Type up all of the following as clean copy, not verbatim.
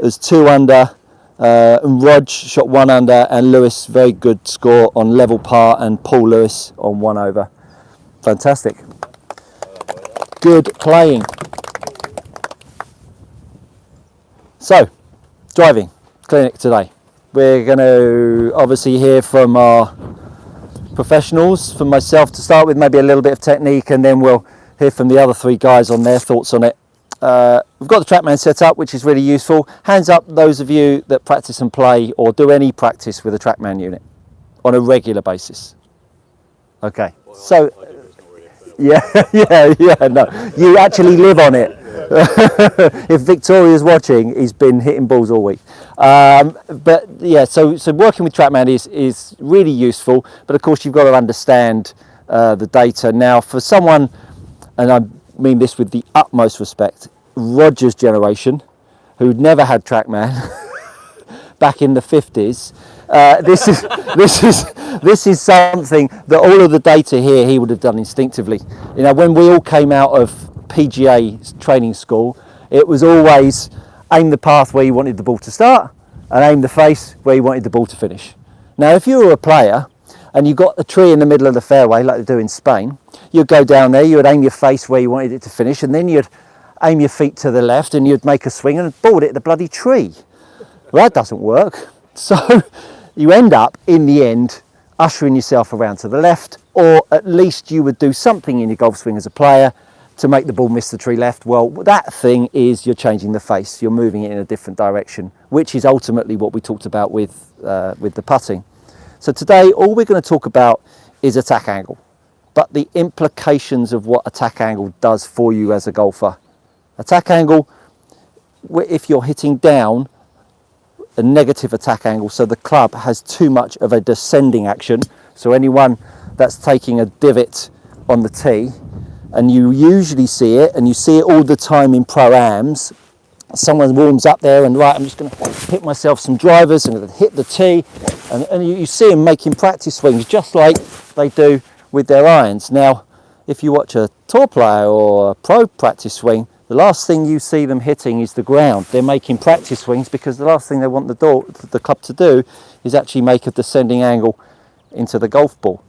as 2 under, and Rog shot 1 under, and Lewis, very good score on level par, and Paul Lewis on 1 over. Fantastic. Good playing. So, driving clinic today. We're going to obviously hear from our professionals, from myself to start with, maybe a little bit of technique, and then we'll hear from the other 3 guys on their thoughts on it. We've got the TrackMan set up, which is really useful. Hands up those of you that practice and play or do any practice with a TrackMan unit on a regular basis. Okay, so yeah, no, you actually live on it. If Victoria's watching, he's been hitting balls all week. But yeah, so working with TrackMan is really useful, but of course you've got to understand the data. Now for someone, and I mean this with the utmost respect, Roger's generation, who'd never had TrackMan back in the 50s, this is something that all of the data here he would have done instinctively. You know, when we all came out of PGA training school, it was always aim the path where you wanted the ball to start and aim the face where you wanted the ball to finish. Now if you were a player and you got a tree in the middle of the fairway like they do in Spain, you'd go down there, you would aim your face where you wanted it to finish, and then you'd aim your feet to the left and you'd make a swing and ball it at the bloody tree. Well, that doesn't work. So you end up in the end ushering yourself around to the left, or at least you would do something in your golf swing as a player to make the ball miss the tree left. Well, that thing is you're changing the face, you're moving it in a different direction, which is ultimately what we talked about with the putting. So today all we're going to talk about is attack angle, but the implications of what attack angle does for you as a golfer. Attack angle, if you're hitting down, a negative attack angle, so the club has too much of a descending action. So anyone that's taking a divot on the tee, and you usually see it, and you see it all the time in pro-ams, someone warms up there and right, I'm just going to hit myself some drivers and hit the tee, and you see them making practice swings just like they do with their irons. Now if you watch a tour player or a pro practice swing, the last thing you see them hitting is the ground. They're making practice swings because the last thing they want the club to do is actually make a descending angle into the golf ball.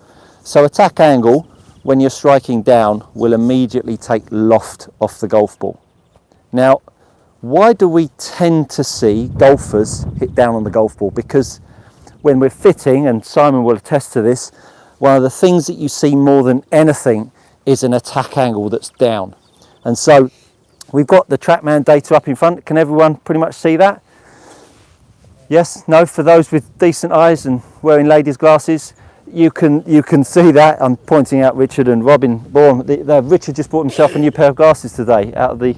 So attack angle, when you're striking down, will immediately take loft off the golf ball. Now, why do we tend to see golfers hit down on the golf ball? Because when we're fitting, and Simon will attest to this, one of the things that you see more than anything is an attack angle that's down. And so we've got the TrackMan data up in front. Can everyone pretty much see that? Yes? No? For those with decent eyes and wearing ladies' glasses, you can see that. I'm pointing out Richard and Robin Bourne. Richard just bought himself a new pair of glasses today out of the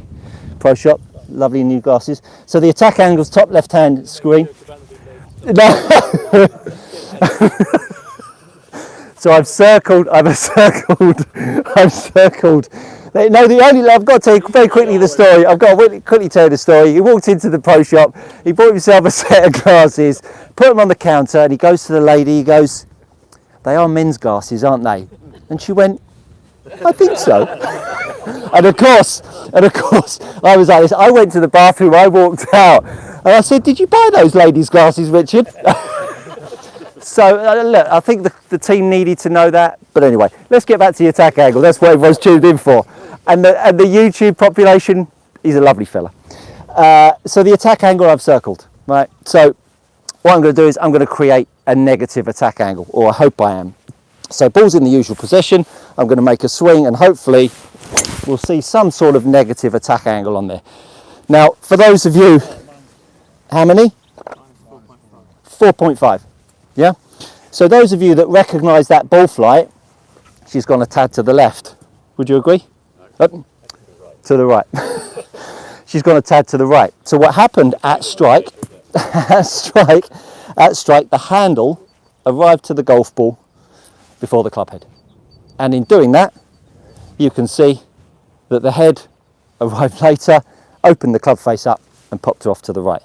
pro shop. Lovely new glasses. So the attack angle's top left hand screen. No. So I've circled. No, I've got to tell you very quickly the story. I've got to quickly tell you the story. He walked into the pro shop. He bought himself a set of glasses, put them on the counter, and he goes to the lady. He goes, "They are men's glasses, aren't they?" And she went, "I think so." And of course, I was like this. I went to the bathroom. I walked out, and I said, "Did you buy those ladies' glasses, Richard?" So look, I think the team needed to know that. But anyway, let's get back to the attack angle. That's what everyone's tuned in for. And the YouTube population, he's a lovely fella. So the attack angle I've circled, right? So what I'm going to do is I'm going to create a negative attack angle, or I hope I am. So ball's in the usual position. I'm going to make a swing, and hopefully we'll see some sort of negative attack angle on there. Now, for those of you, how many? 4.5. Yeah? So those of you that recognise that ball flight, she's gone a tad to the left. Would you agree? No. To the right. She's gone a tad to the right. So what happened at strike, the handle arrived to the golf ball before the club head. And in doing that, you can see that the head arrived later, opened the club face up and popped her off to the right.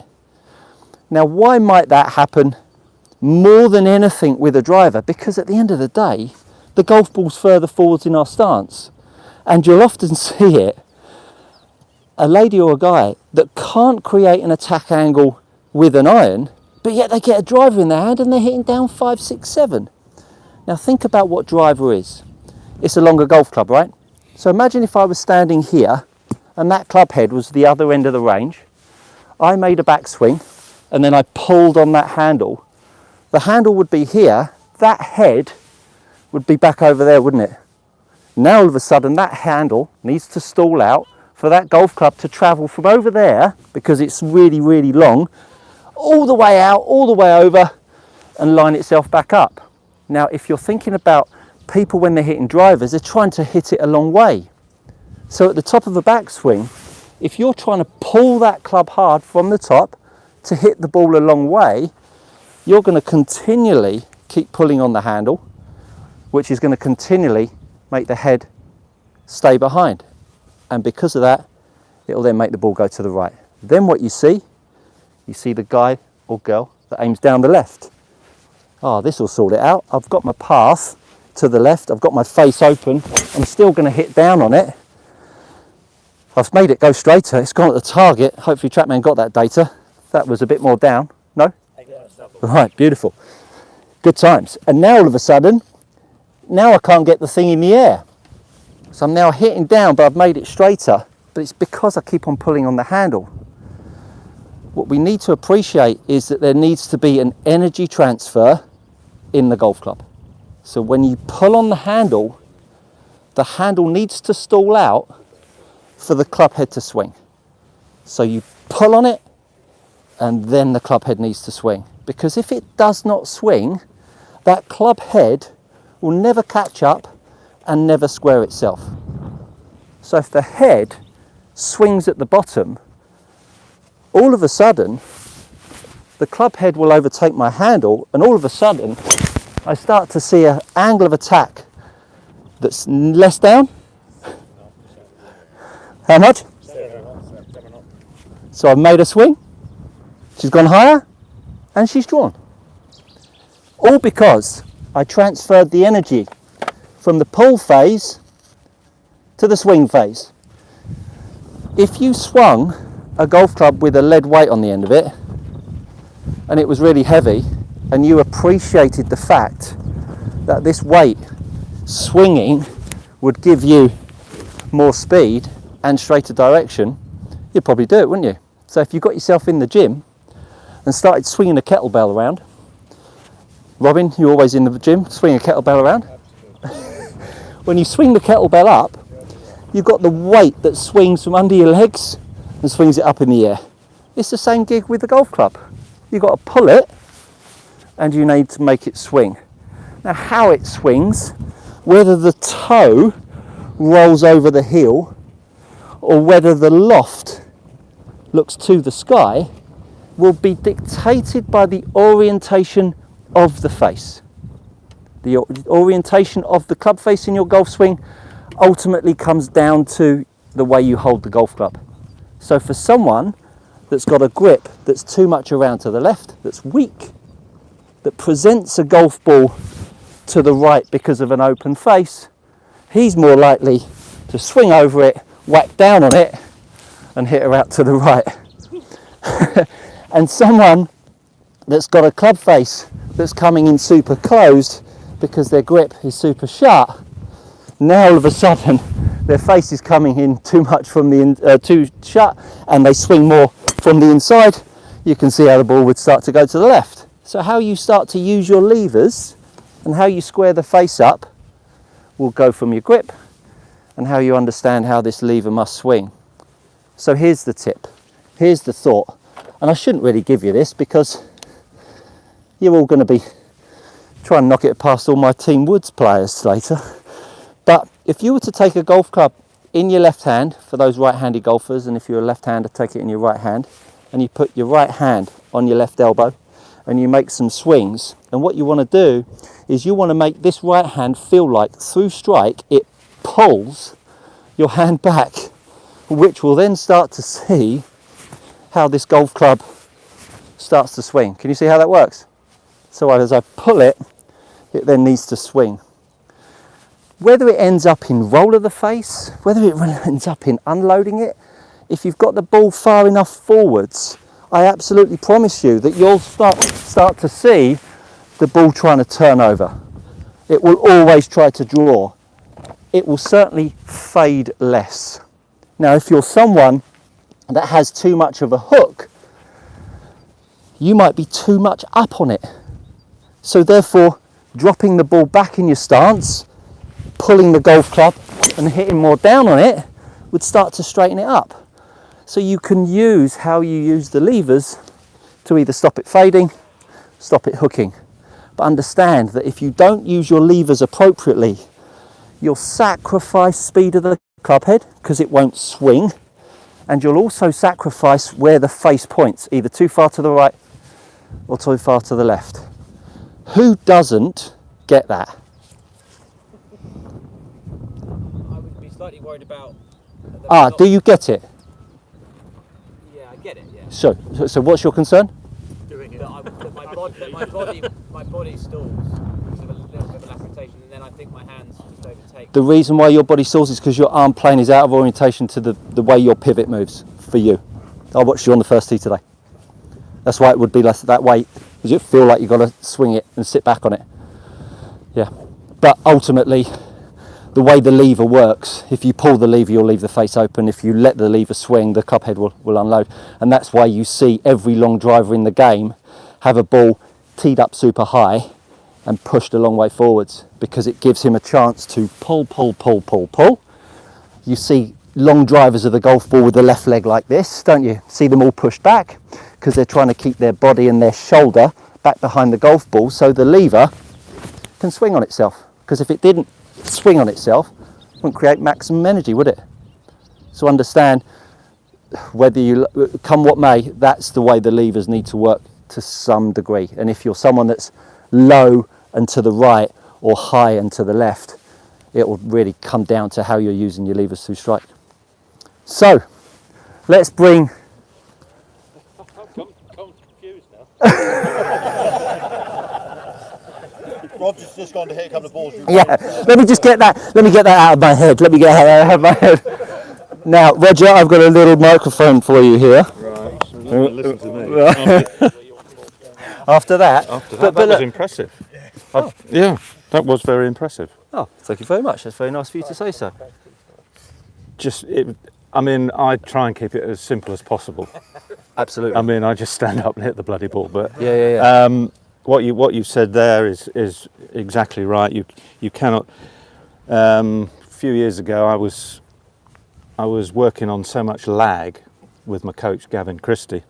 Now, why might that happen more than anything with a driver? Because at the end of the day, the golf ball's further forwards in our stance. And you'll often see it a lady or a guy that can't create an attack angle with an iron, but yet they get a driver in their hand and they're hitting down 5, 6, 7. Now think about what driver is. It's a longer golf club, right? So imagine if I was standing here and that club head was the other end of the range. I made a backswing and then I pulled on that handle. The handle would be here, that head would be back over there, wouldn't it? Now all of a sudden that handle needs to stall out for that golf club to travel from over there, because it's really, really long, all the way out, all the way over, and line itself back up. Now, if you're thinking about people when they're hitting drivers, they're trying to hit it a long way. So at the top of a backswing, if you're trying to pull that club hard from the top to hit the ball a long way, you're going to continually keep pulling on the handle, which is going to continually make the head stay behind. And because of that, it'll then make the ball go to the right. Then what you see the guy or girl that aims down the left. Oh, this will sort it out. I've got my path to the left. I've got my face open. I'm still going to hit down on it. I've made it go straighter. It's gone at the target. Hopefully TrackMan got that data. That was a bit more down. No? Right, beautiful. Good times. And now all of a sudden, now I can't get the thing in the air. So I'm now hitting down, but I've made it straighter. But it's because I keep on pulling on the handle. What we need to appreciate is that there needs to be an energy transfer in the golf club. So when you pull on the handle needs to stall out for the club head to swing. So you pull on it and then the club head needs to swing. Because if it does not swing, that club head will never catch up and never square itself. So if the head swings at the bottom, all of a sudden the club head will overtake my handle, and all of a sudden I start to see an angle of attack that's less down. How much? 7 knots. So I've made a swing, she's gone higher, and she's drawn. All because I transferred the energy from the pull phase to the swing phase. If you swung a golf club with a lead weight on the end of it, and it was really heavy, and you appreciated the fact that this weight swinging would give you more speed and straighter direction, you'd probably do it, wouldn't you? So if you got yourself in the gym and started swinging a kettlebell around, Robin, you're always in the gym, swing a kettlebell around. When you swing the kettlebell up, you've got the weight that swings from under your legs and swings it up in the air. It's the same gig with the golf club. You've got to pull it and you need to make it swing. Now how it swings, whether the toe rolls over the heel or whether the loft looks to the sky, will be dictated by the orientation of the face. The orientation of the club face in your golf swing ultimately comes down to the way you hold the golf club. So for someone that's got a grip that's too much around to the left, that's weak, that presents a golf ball to the right because of an open face, he's more likely to swing over it, whack down on it, and hit her out to the right. And someone that's got a club face that's coming in super closed because their grip is super shut, now all of a sudden their face is coming in too much from the too shut, and they swing more from the inside. You can see how the ball would start to go to the left. So how you start to use your levers and how you square the face up will go from your grip and how you understand how this lever must swing. So here's the tip, here's the thought, and I shouldn't really give you this because you're all going to be trying to knock it past all my Team Woods players later. But if you were to take a golf club in your left hand, for those right-handed golfers, and if you're a left-hander, take it in your right hand, and you put your right hand on your left elbow, and you make some swings, and what you want to do is you want to make this right hand feel like through strike it pulls your hand back, which will then start to see how this golf club starts to swing. Can you see how that works? So as I pull it, it then needs to swing. Whether it ends up in roll of the face, whether it ends up in unloading it, if you've got the ball far enough forwards, I absolutely promise you that you'll start to see the ball trying to turn over. It will always try to draw. It will certainly fade less. Now, if you're someone that has too much of a hook, you might be too much up on it. So therefore, dropping the ball back in your stance, pulling the golf club and hitting more down on it would start to straighten it up. So you can use how you use the levers to either stop it fading, stop it hooking. But understand that if you don't use your levers appropriately, you'll sacrifice speed of the club head because it won't swing, and you'll also sacrifice where the face points, either too far to the right or too far to the left. Who doesn't get that? I would be slightly worried about... Do you get it? Yeah, I get it, yeah. So what's your concern? Doing it. That my body stalls because of a little bit of lactation, and then I think my hands just overtake. The reason why your body stalls is because your arm plane is out of orientation to the way your pivot moves for you. I watched you on the first tee today. That's why it would be less that weight, because you feel like you've got to swing it and sit back on it. Yeah, but ultimately, the way the lever works, if you pull the lever, you'll leave the face open. If you let the lever swing, the club head will unload. And that's why you see every long driver in the game have a ball teed up super high and pushed a long way forwards, because it gives him a chance to pull. You see long drivers of the golf ball with the left leg like this, don't you? See them all pushed back because they're trying to keep their body and their shoulder back behind the golf ball so the lever can swing on itself. Because if it didn't swing on itself, it wouldn't create maximum energy, would it? So understand, whether you come what may, that's the way the levers need to work to some degree. And if you're someone that's low and to the right or high and to the left, it will really come down to how you're using your levers to strike. So let's bring... I'm confused now. Rob's just gone to hit a couple of balls. Yeah, let me get that out of my head. Let me get that out of my head. Now, Roger, I've got a little microphone for you here. Right, so listen to me. After that, that was impressive. Yeah, that was very impressive. Oh, thank you very much. That's very nice for you to say so. I try and keep it as simple as possible. Absolutely. I just stand up and hit the bloody ball. But yeah. What you said there is exactly right. You cannot. A few years ago, I was working on so much lag with my coach Gavin Christie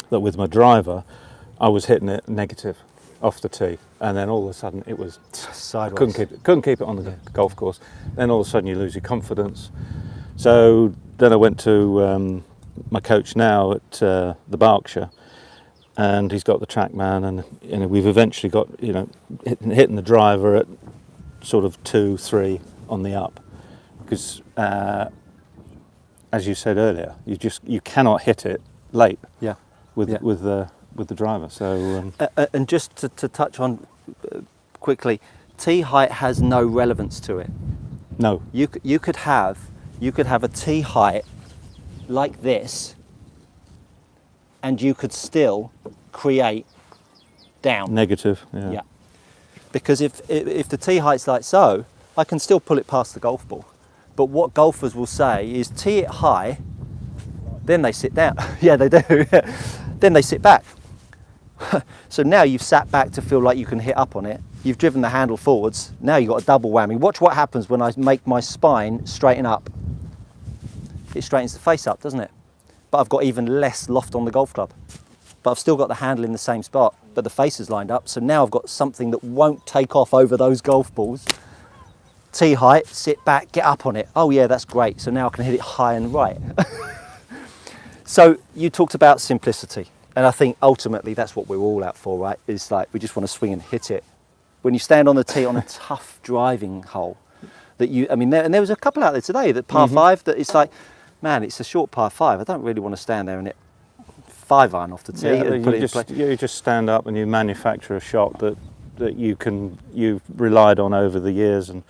that with my driver, I was hitting it negative off the tee, and then all of a sudden it was sideways. Couldn't keep it on the golf course. Then all of a sudden you lose your confidence. So then I went to my coach now at the Berkshire, and he's got the TrackMan, and we've eventually got hitting the driver at sort of 2-3 on the up, because as you said earlier, you cannot hit it late. Yeah. With the driver. So and just to touch on quickly, tee height has no relevance to it. No. You could have a tee height like this, and you could still create down. Negative. Yeah. Because if the tee height's like so, I can still pull it past the golf ball. But what golfers will say is tee it high, then they sit down. Yeah, they do. Then they sit back. So now you've sat back to feel like you can hit up on it. You've driven the handle forwards. Now you've got a double whammy. Watch what happens when I make my spine straighten up. It straightens the face up, doesn't it? But I've got even less loft on the golf club. But I've still got the handle in the same spot, but the face is lined up. So now I've got something that won't take off over those golf balls. Tee height, sit back, get up on it. Oh yeah, that's great. So now I can hit it high and right. So you talked about simplicity, and I think ultimately that's what we're all out for, right? It's like we just want to swing and hit it. When you stand on the tee on a tough driving hole, there was a couple out there today that par 5 that it's like, man, it's a short par 5. I don't really want to stand there and hit 5-iron off the tee and put it in play. You just stand up and you manufacture a shot that you've relied on over the years, and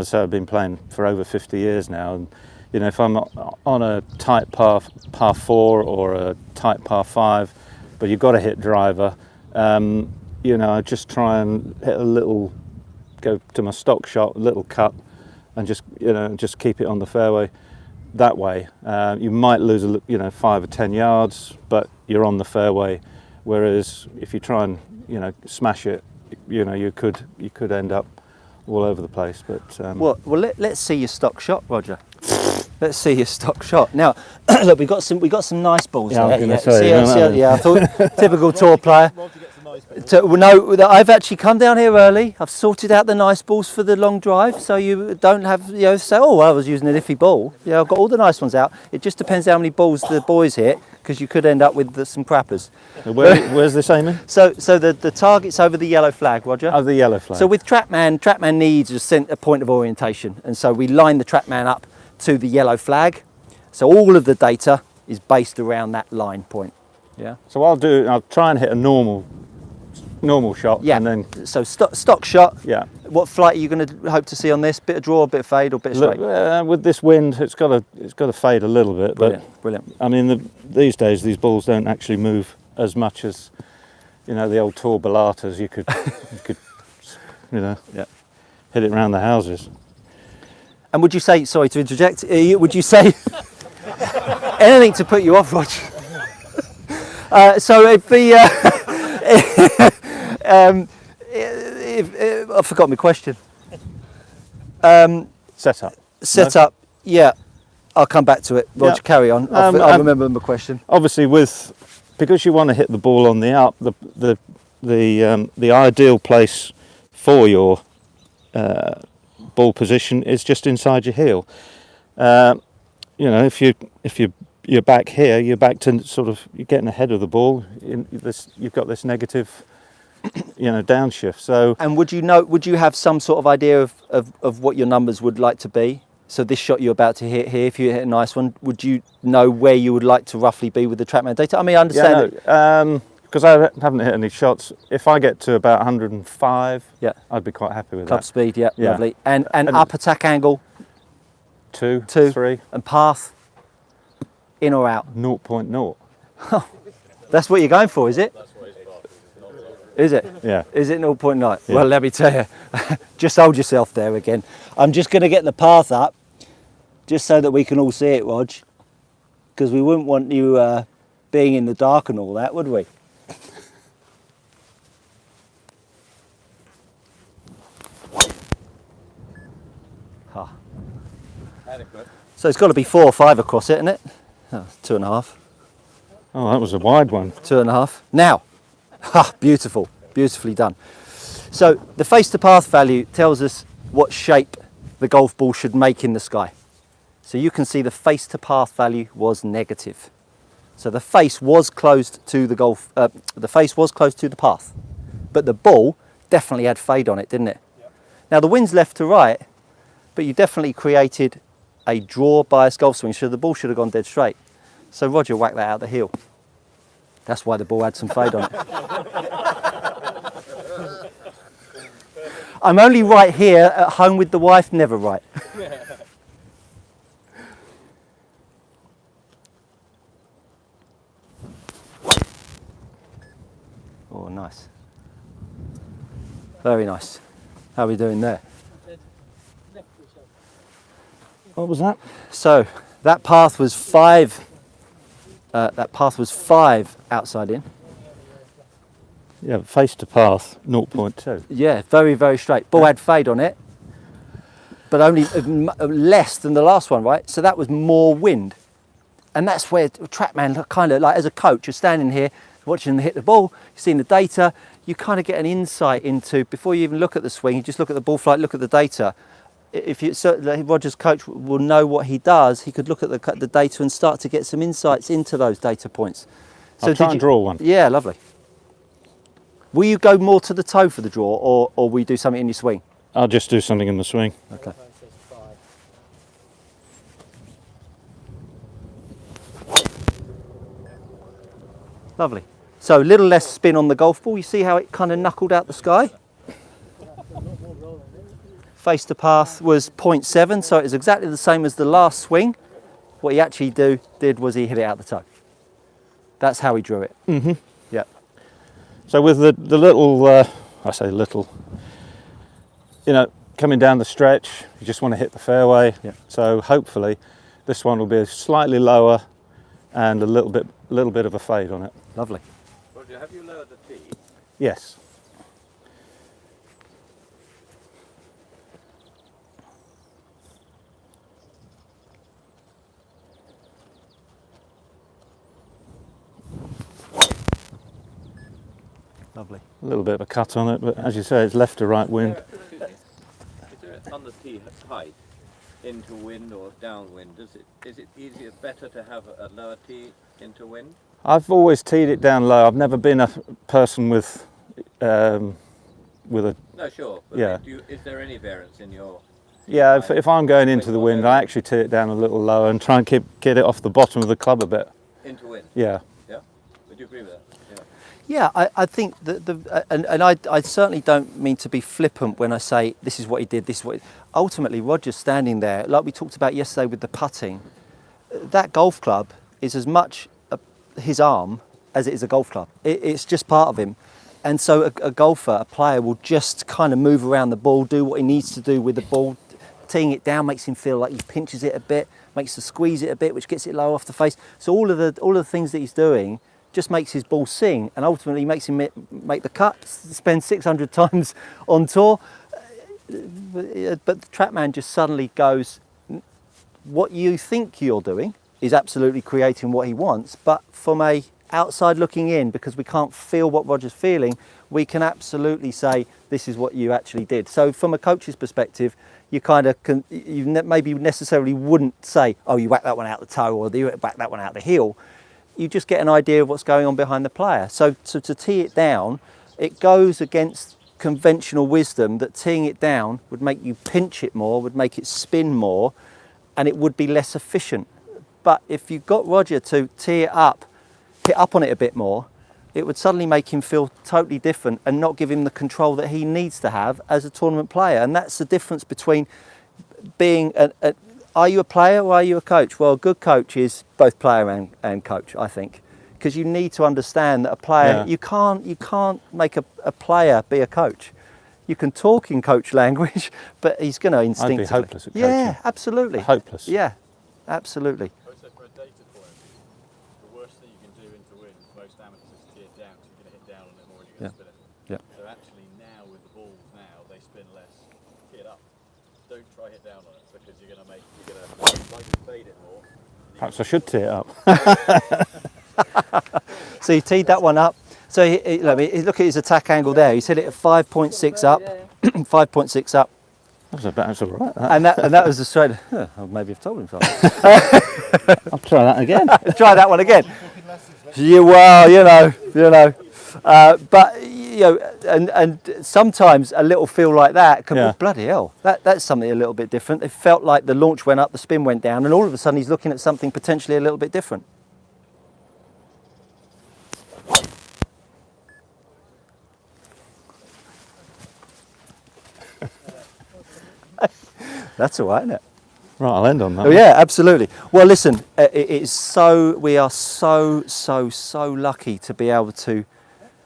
so I've been playing for over 50 years now, and You know, if I'm on a tight par 4 or a tight par 5, but you've got to hit driver, you know, I just try and hit a little, go to my stock shot, a little cut, and just, you know, just keep it on the fairway that way. You might lose, you know, 5 or 10 yards, but you're on the fairway. Whereas if you try and, you know, smash it, you know, you could end up all over the place. But well, let's see your stock shot, Roger. Let's see your stock shot. Now, look, we got some nice balls Yeah, I was there. gonna say, I thought typical tour player. No, I've actually come down here early. I've sorted out the nice balls for the long drive, so you don't have, you know, say, oh, well, I was using an iffy ball. Yeah, I've got all the nice ones out. It just depends how many balls the boys hit, because you could end up with some crappers. where's this aiming? So the target's over the yellow flag, Roger. Oh, the yellow flag. So with TrackMan needs a point of orientation, and so we line the TrackMan up to the yellow flag. So all of the data is based around that line point. Yeah. So I'll try and hit a normal shot. Yeah. And then so stock shot. yeah. What flight are you going to hope to see on this? Bit of draw, bit of fade, or bit of straight? With this wind, it's got to fade a little bit. Brilliant, but brilliant. I mean, these days these balls don't actually move as much as, you know, the old tour ballatas. You could you know, Yeah. hit it around the houses. And would you say, sorry to interject, would you say anything to put you off, Roger? So it'd be, I forgot my question. Set up. Set up, yeah. I'll come back to it. Roger, Yeah. carry on. I'll remember my question. Obviously, because you want to hit the ball on the up, the ideal place for your ball position is just inside your heel. You know, if you're back here, you're back to sort of, you're getting ahead of the ball. You've got this negative, you know, downshift. So. And would you have some sort of idea of what your numbers would like to be? So this shot you're about to hit here, if you hit a nice one, would you know where you would like to roughly be with the TrackMan data? I mean, I understand. Yeah, because I haven't hit any shots. If I get to about 105, yeah, I'd be quite happy with club that. speed, yeah, Yeah. lovely. And up attack angle, 2, 3, and path, in or out. 0.0. That's what you're going for, is it? Is it? Yeah. Is it 0.9? Yeah. Well, let me tell you, just hold yourself there again. I'm just going to get the path up, just so that we can all see it, Rog, because we wouldn't want you being in the dark and all that, would we? Ah. Adequate. So it's got to be 4 or 5 across it, isn't it? Oh, 2.5. Oh, that was a wide one. 2.5. Now, beautiful, beautifully done. So the face to path value tells us what shape the golf ball should make in the sky. So you can see the face to path value was negative. So the face was closed to the face was close to the path, but the ball definitely had fade on it, didn't it? Yep. Now the wind's left to right, but you definitely created a draw bias golf swing, so the ball should have gone dead straight. So Roger whacked that out the heel. That's why the ball had some fade on it. I'm only right here at home with the wife, never right. Oh, nice. Very nice. How are we doing there? What was that? So that path was 5. That path was 5 outside in. Yeah, face to path, 0.2. Yeah, very, very straight. Ball had fade on it, but only less than the last one, right? So that was more wind. And that's where TrackMan kind of, like as a coach, you're standing here watching them hit the ball, you're seeing the data, you kind of get an insight into, before you even look at the swing, you just look at the ball flight, look at the data. If you, so Roger's coach will know what he does, he could look at the data and start to get some insights into those data points. So I'll try and draw one. Yeah, lovely. Will you go more to the toe for the draw, or will you do something in your swing? I'll just do something in the swing. Okay. Lovely. So a little less spin on the golf ball. You see how it kind of knuckled out the sky? face to path was 0.7, so it was exactly the same as the last swing. What he actually did was he hit it out the toe. That's how he drew it. Mm-hmm. Yeah. So with the little, I say little, coming down the stretch, you just want to hit the fairway. Yeah. So hopefully this one will be slightly lower and a little bit of a fade on it. Lovely. Roger, have you lowered the tee? Yes. Lovely. A little bit of a cut on it, but as you say, it's left to right wind. Excuse me. Is there on the tee height, into wind or downwind? Is it easier, better to have a lower tee into wind? I've always teed it down low. I've never been a person with a. No, sure. But Yeah. is there any variance in your? Yeah, height? if I'm going into the wind, I actually tee it down a little lower and try and get it off the bottom of the club a bit. Into wind. Yeah. Yeah. Would you agree with that? Yeah. Yeah, I think that I certainly don't mean to be flippant when I say this is what he did, this is what. Ultimately, Roger's standing there, like we talked about yesterday with the putting. That golf club is as much his arm as it is a golf club. It's just part of him. And so a golfer, a player, will just kind of move around the ball, do what he needs to do with the ball. Teeing it down makes him feel like he pinches it a bit, makes to squeeze it a bit, which gets it low off the face. So all of the things that he's doing just makes his ball sing, and ultimately makes him make the cut, spend 600 times on tour. But the TrackMan just suddenly goes, what you think you're doing is absolutely creating what he wants, but from a outside looking in, because we can't feel what Roger's feeling, we can absolutely say this is what you actually did. So from a coach's perspective, you kind of maybe necessarily wouldn't say, oh, you whacked that one out the toe, or you whacked that one out the heel. You just get an idea of what's going on behind the player. So to tee it down, it goes against conventional wisdom that teeing it down would make you pinch it more, would make it spin more, and it would be less efficient. But if you got Roger to tee it up, hit up on it a bit more, it would suddenly make him feel totally different and not give him the control that he needs to have as a tournament player. And that's the difference between being are you a player or are you a coach? Well, a good coach is both player and coach, I think, because you need to understand that a player, you can't make a player be a coach. You can talk in coach language, but he's going to instinctively. I'd be hopeless at coaching. Yeah, absolutely. Hopeless. Yeah, absolutely. I would say for a data point, the worst thing you can do into wind, most amateurs is tee it down, because you're going to hit down on it more and you're going to spin it. Yeah. So actually now with the balls now, they spin less. Tee it up. Don't try hit down on it, because you're going to fade it more. Perhaps I should tee it up. So he teed that one up. So look at his attack angle there. He's hit it at 5.6 up, 5.6 up. That's all right. And that was the straight. Well, maybe I've told him something. I'll try that again. Try that one again. Yeah, well, you know. But and sometimes a little feel like that can be bloody hell. That's something a little bit different. It felt like the launch went up, the spin went down, and all of a sudden he's looking at something potentially a little bit different. That's all right, isn't it? Right, I'll end on that. Oh yeah, absolutely. Well, listen, we are so lucky to be able to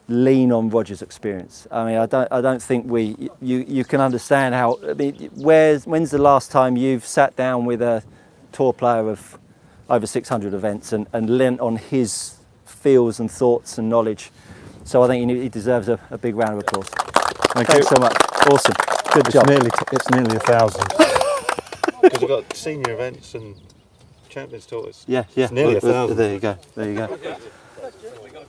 lean on Roger's experience. I mean, I don't think you can understand how. I mean, when's the last time you've sat down with a tour player of over 600 events and lent on his feels and thoughts and knowledge? So I think he deserves a big round of applause. Thanks so much. Awesome. Good job. It's nearly 1,000. Because we've got senior events and champions tours. Yeah. It's nearly 1,000. There you go.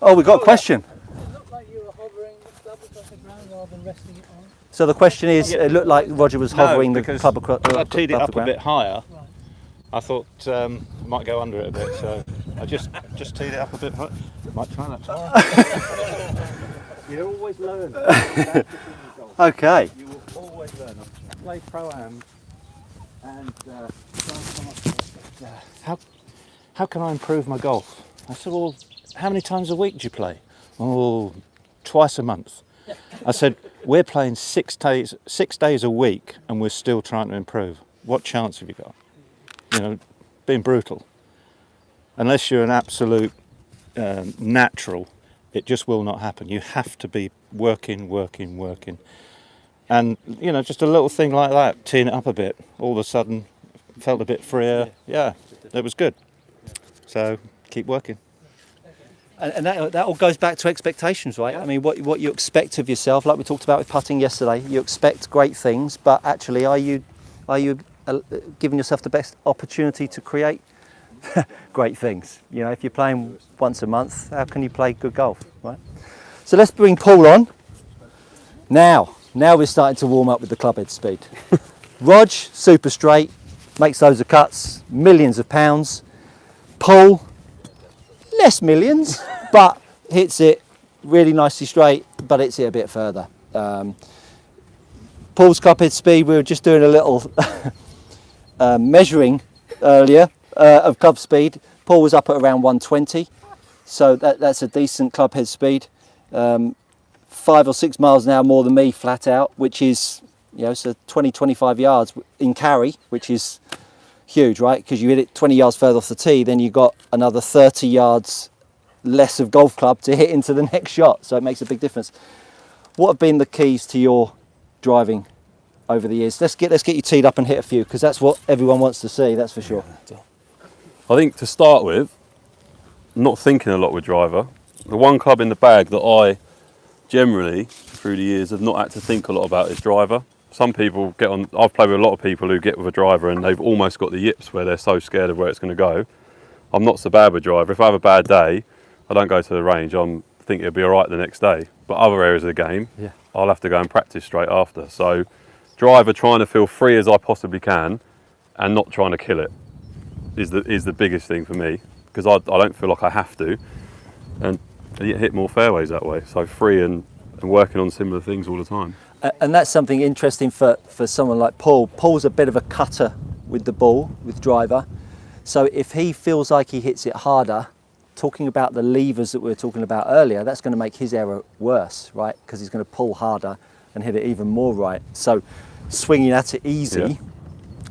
Oh, we got a question. It looked like you were hovering the club across the ground rather than resting it on. So the question is, it looked like Roger was hovering the club across the ground. I teed it up a bit higher. Right. I thought it might go under it a bit, so I just teed it up a bit higher. Might try that tomorrow. You always learn. Okay. You will always learn. I play pro-am and how can I improve my golf? I said, well, how many times a week do you play? Oh, twice a month. I said, we're playing 6 days a week and we're still trying to improve. What chance have you got? You know, being brutal. Unless you're an absolute natural, it just will not happen. You have to be working. And, you know, just a little thing like that, teeing it up a bit, all of a sudden felt a bit freer. Yeah, it was good. So keep working. And that all goes back to expectations, right? I mean, what you expect of yourself, like we talked about with putting yesterday, you expect great things, but actually are you giving yourself the best opportunity to create great things? You know, if you're playing once a month, how can you play good golf, right? So let's bring Paul on. Now we're starting to warm up with the club head speed. Rog, super straight, makes loads of cuts, millions of pounds. Paul, less millions, but hits it really nicely straight, but hits it a bit further. Paul's club head speed, we were just doing a little measuring earlier of club speed. Paul was up at around 120, so that's a decent club head speed. 5 or 6 miles an hour more than me flat out, which is, you know, so 20-25 yards in carry, which is huge, right? Because you hit it 20 yards further off the tee, then you've got another 30 yards less of golf club to hit into the next shot, so it makes a big difference. What have been the keys to your driving over the years? Let's get you teed up and hit a few, because that's what everyone wants to see, that's for sure. I think to start with, not thinking a lot with driver. The one club in the bag that I generally, through the years, have not had to think a lot about is driver. Some people get on, I've played with a lot of people who get with a driver and they've almost got the yips where they're so scared of where it's going to go. I'm not so bad with driver. If I have a bad day, I don't go to the range. I think it'll be all right the next day. But other areas of the game, I'll have to go and practice straight after. So driver, trying to feel free as I possibly can and not trying to kill it is the biggest thing for me, because I don't feel like I have to, and hit more fairways that way. So free and working on similar things all the time. And that's something interesting for someone like Paul. Paul's a bit of a cutter with the ball, with driver. So if he feels like he hits it harder, talking about the levers that we were talking about earlier, that's going to make his error worse, right? Because he's going to pull harder and hit it even more right. So swinging at it easy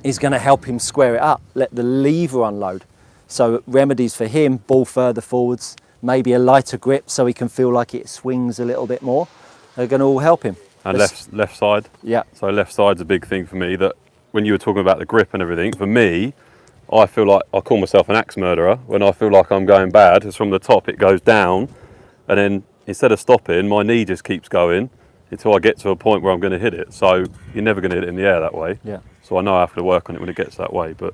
is going to help him square it up, let the lever unload. So remedies for him, ball further forwards, maybe a lighter grip so he can feel like it swings a little bit more. They're going to all help him. And left side. Yeah. So left side's a big thing for me. That when you were talking about the grip and everything, for me, I feel like I call myself an axe murderer. When I feel like I'm going bad, it's from the top, it goes down, and then instead of stopping, my knee just keeps going until I get to a point where I'm going to hit it. So you're never going to hit it in the air that way. Yeah. So I know I have to work on it when it gets that way, but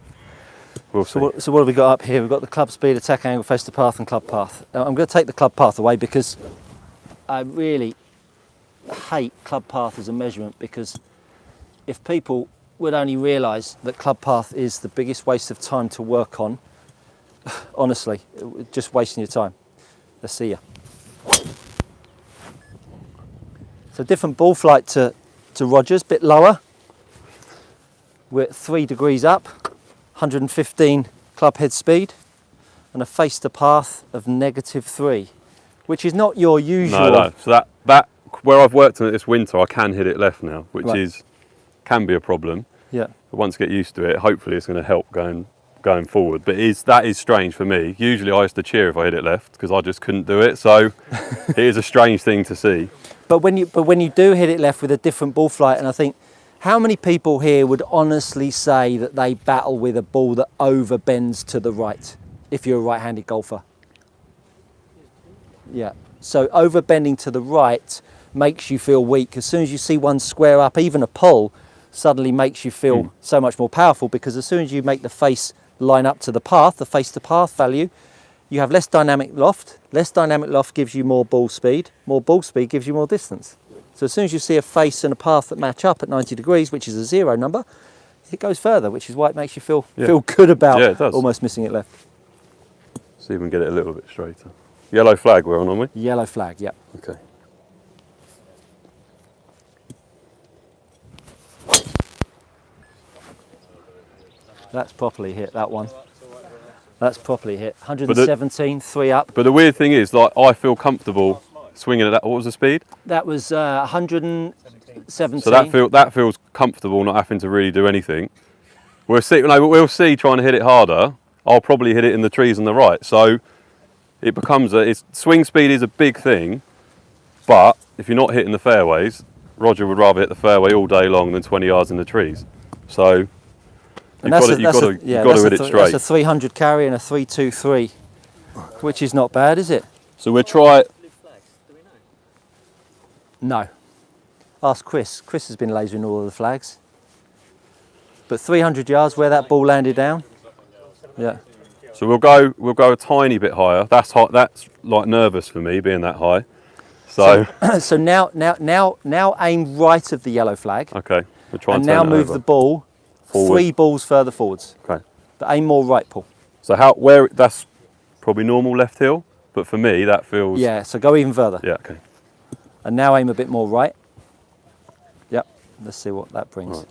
we'll see. So what have we got up here? We've got the club speed, attack angle, face to path, and club path. I'm going to take the club path away because I really hate club path as a measurement, because if people would only realise that club path is the biggest waste of time to work on, honestly, just wasting your time. Let's see ya. So different ball flight to Rogers, bit lower. We're at 3 degrees up, 115 club head speed, and a face to path of -3, which is not your usual. No. So that where I've worked on it this winter, I can hit it left now, which can be a problem. Yeah. But once I get used to it, hopefully it's going to help going forward. But that is strange for me. Usually I used to cheer if I hit it left because I just couldn't do it. So it is a strange thing to see. But when you do hit it left with a different ball flight, and I think, how many people here would honestly say that they battle with a ball that overbends to the right if you're a right-handed golfer? Yeah. So overbending to the right makes you feel weak. As soon as you see one square up, even a pull, suddenly makes you feel so much more powerful, because as soon as you make the face line up to the path, the face to path value, you have less dynamic loft. Less dynamic loft gives you more ball speed. More ball speed gives you more distance. So as soon as you see a face and a path that match up at 90 degrees, which is a 0 number, it goes further, which is why it makes you feel good about almost missing it left. See if we can get it a little bit straighter. Yellow flag we're on, aren't we? Yellow flag, yeah. Okay. That's properly hit, that one. That's properly hit. 117, 3 up. But the weird thing is, like, I feel comfortable swinging at that. What was the speed? That was 117. So that feels comfortable, not having to really do anything. We'll see. No, but we'll see. Trying to hit it harder, I'll probably hit it in the trees on the right. So it becomes swing speed is a big thing, but if you're not hitting the fairways, Roger would rather hit the fairway all day long than 20 yards in the trees. So you've got to hit it straight. That's a 300 carry and a 323, which is not bad, is it? So we'll try. No. Ask Chris. Chris has been lasering all of the flags. But 300 yards where that ball landed down. Yeah. So we'll go a tiny bit higher. That's hot. That's like nervous for me being that high. So so now aim right of the yellow flag. Okay. We'll try and now turn it move over. the ball Forward. 3 balls further forwards. Okay. But aim more right, Paul. So that's probably normal left heel, but for me that feels. Yeah. So go even further. Yeah. Okay. And now aim a bit more right. Yep. Let's see what that brings. Right.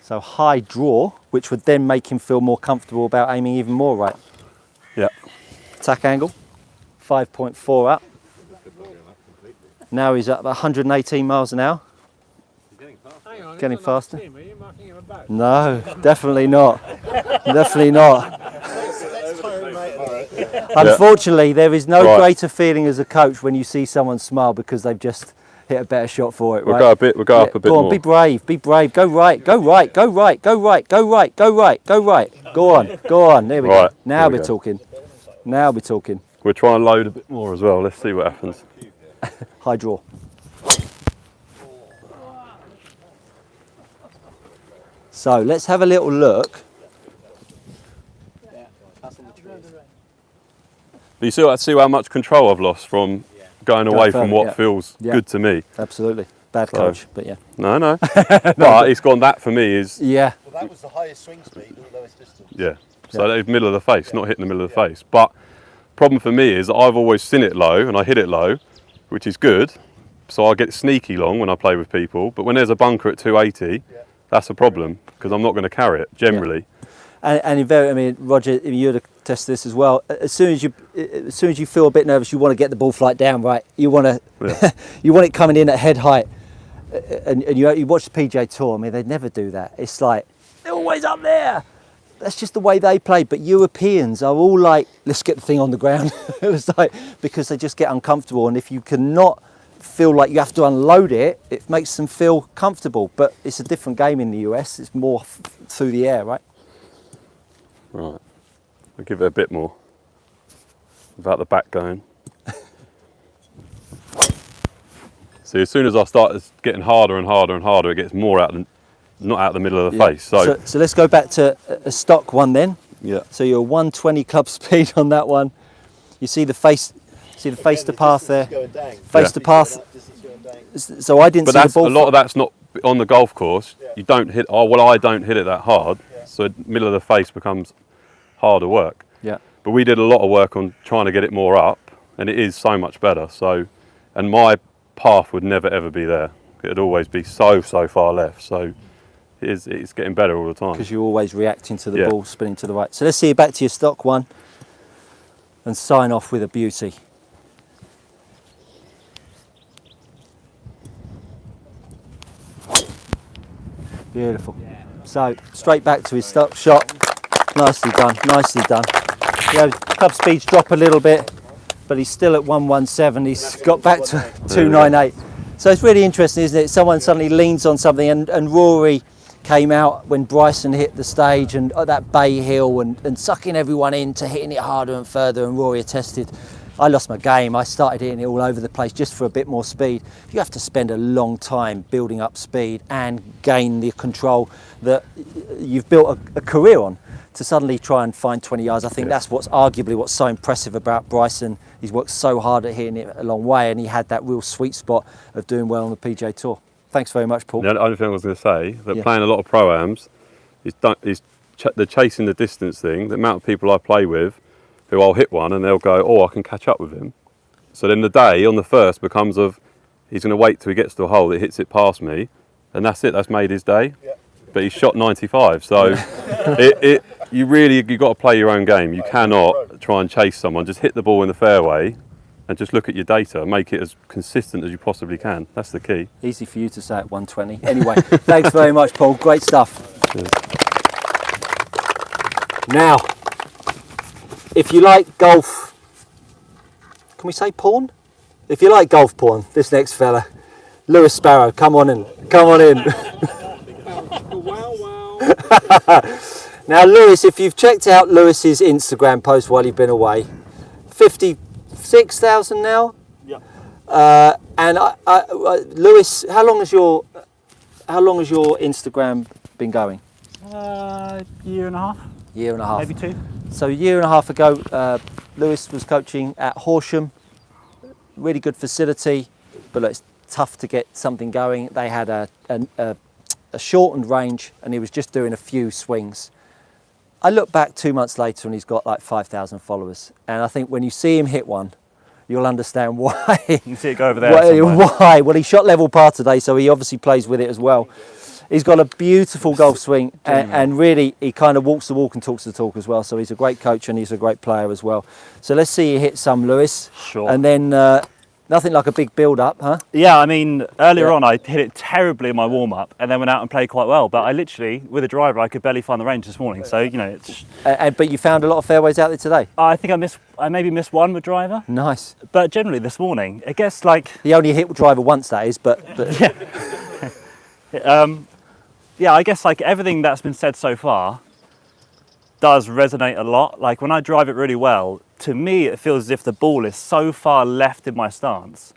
So high draw, which would then make him feel more comfortable about aiming even more right. Yeah. Attack angle, 5.4 up. Now he's at 118 miles an hour. Hang on, Getting it's a nice faster. team. Are you marking him about? No, definitely not. Definitely not. Unfortunately, there is no Right. greater feeling as a coach when you see someone smile because they've just hit a better shot for it. We'll right? go a bit. We'll go up a bit Go on, more. be brave, be brave. Go right, go right, go right, go right, go right, go right, go right. Go on, go on. There we Right, go. Now here we we're go. talking. Now we're talking. We'll try and load a bit more as well. Let's see what happens. High draw. So let's have a little look. But you see how much control I've lost from going away from further, what yeah. feels Yeah. good to me. Absolutely. Bad So- coach, but yeah. No. But it's gone. That for me is Yeah. Well, that was the highest swing speed and the lowest distance. yeah. So that is middle of the face, not hitting the middle of the face. But problem for me is that I've always seen it low and I hit it low, which is good. So I get sneaky long when I play with people. But when there's a bunker at 280, that's a problem because I'm not going to carry it generally. And in very, I mean, Roger, you'd attest this as well. As soon as you feel a bit nervous, you want to get the ball flight down, right? You want to, Yeah. you want it coming in at head height. And you watch the PGA Tour. I mean, they never do that. It's like they're always up there. That's just the way they play. But Europeans are all like, let's get the thing on the ground. It's like because they just get uncomfortable. And if you cannot feel like you have to unload it, it makes them feel comfortable. But it's a different game in the US. It's more through the air, right? Right. I'll give it a bit more. Without the back going. See, as soon as I start getting harder and harder and harder, it gets more not out the middle of the face. So let's go back to a stock one then. yeah. So you're 120 club speed on that one. You see the face to path there. Face to path. So I didn't But see the that's ball. a lot of that's not on the golf course. You don't hit. Oh well, I don't hit it that hard. So middle of the face becomes harder work. Yeah. But we did a lot of work on trying to get it more up, and it is so much better. So, and my path would never ever be there. It'd always be so far left. So it's getting better all the time. Because you're always reacting to the Yeah. ball spinning to the right. So let's see you back to your stock one and sign off with a beauty. Beautiful. So straight back to his stock shot. Nicely done, nicely done. Yeah, club speeds drop a little bit, but he's still at 117. He's got back to 298. So it's really interesting, isn't it? Someone suddenly leans on something, and Rory came out when Bryson hit the stage and that Bay Hill and sucking everyone into hitting it harder and further, and Rory attested, I lost my game. I started hitting it all over the place just for a bit more speed. You have to spend a long time building up speed and gain the control that you've built a career on to suddenly try and find 20 yards. I think that's what's arguably what's so impressive about Bryson. He's worked so hard at hitting it a long way, and he had that real sweet spot of doing well on the PGA Tour. Thanks very much, Paul. The only thing I was going to say, that Yeah. playing a lot of pro-ams, the chasing the distance thing, the amount of people I play with who I'll hit one and they'll go, oh, I can catch up with him. So then the day on the first becomes of, he's going to wait till he gets to a hole that hits it past me, and that's it, that's made his day. Yeah. But he's shot 95, so you've got to play your own game. You cannot try and chase someone. Just hit the ball in the fairway and just look at your data. Make it as consistent as you possibly can. That's the key. Easy for you to say at 120. Anyway, thanks very much, Paul. Great stuff. Cheers. Now, if you like golf, can we say porn? If you like golf porn, this next fella, Lewis Sparrow, come on in. Come on in. Now, Lewis, if you've checked out Lewis's Instagram post while you've been away, 56,000 now. Yep. And Lewis, how long has your Instagram been going? Year and a half. Year and a half. Maybe 2. So a year and a half ago, Lewis was coaching at Horsham. Really good facility, but look, it's tough to get something going. They had a shortened range, and he was just doing a few swings. I look back 2 months later, and he's got like 5,000 followers. And I think when you see him hit one, you'll understand why. You can see it go over there somewhere. Why? Well, he shot level par today, so he obviously plays with it as well. He's got a beautiful golf swing, and really he kind of walks the walk and talks the talk as well. So he's a great coach and he's a great player as well. So let's see you hit some, Lewis. Sure. And then nothing like a big build-up, huh? Yeah, I mean, earlier on I hit it terribly in my warm-up and then went out and played quite well. But I literally, with a driver, I could barely find the range this morning. So, you know, it's... But you found a lot of fairways out there today? I think I maybe missed one with driver. Nice. But generally this morning, it gets like... He only hit driver once, that is, but... Yeah. Yeah, I guess like everything that's been said so far does resonate a lot. Like when I drive it really well, to me it feels as if the ball is so far left in my stance.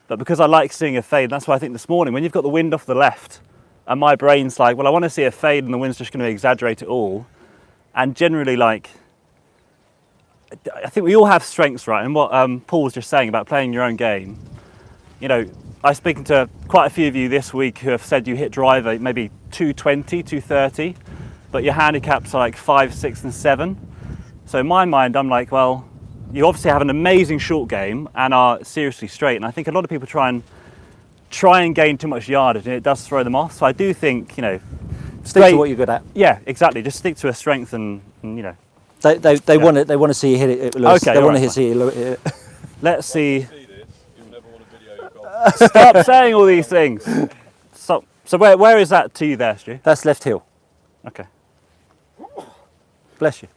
But because I like seeing a fade, that's why I think this morning when you've got the wind off the left and my brain's like, well, I want to see a fade and the wind's just going to exaggerate it all. And generally, like, I think we all have strengths, right? And what Paul was just saying about playing your own game, you know, I've spoken to quite a few of you this week who have said you hit driver maybe 220, 230, but your handicaps are like 5, 6 and 7. So in my mind, I'm like, well, you obviously have an amazing short game and are seriously straight. And I think a lot of people try and gain too much yardage and it does throw them off. So I do think, you know, Stick to what you're good at. Yeah, exactly. Just stick to a strength and you know. They want to see you hit it, Lewis. Okay, they want right, to see you hit it. Let's see. Stop saying all these things. So where is that to you there, Stu? That's left heel. Okay. Bless you.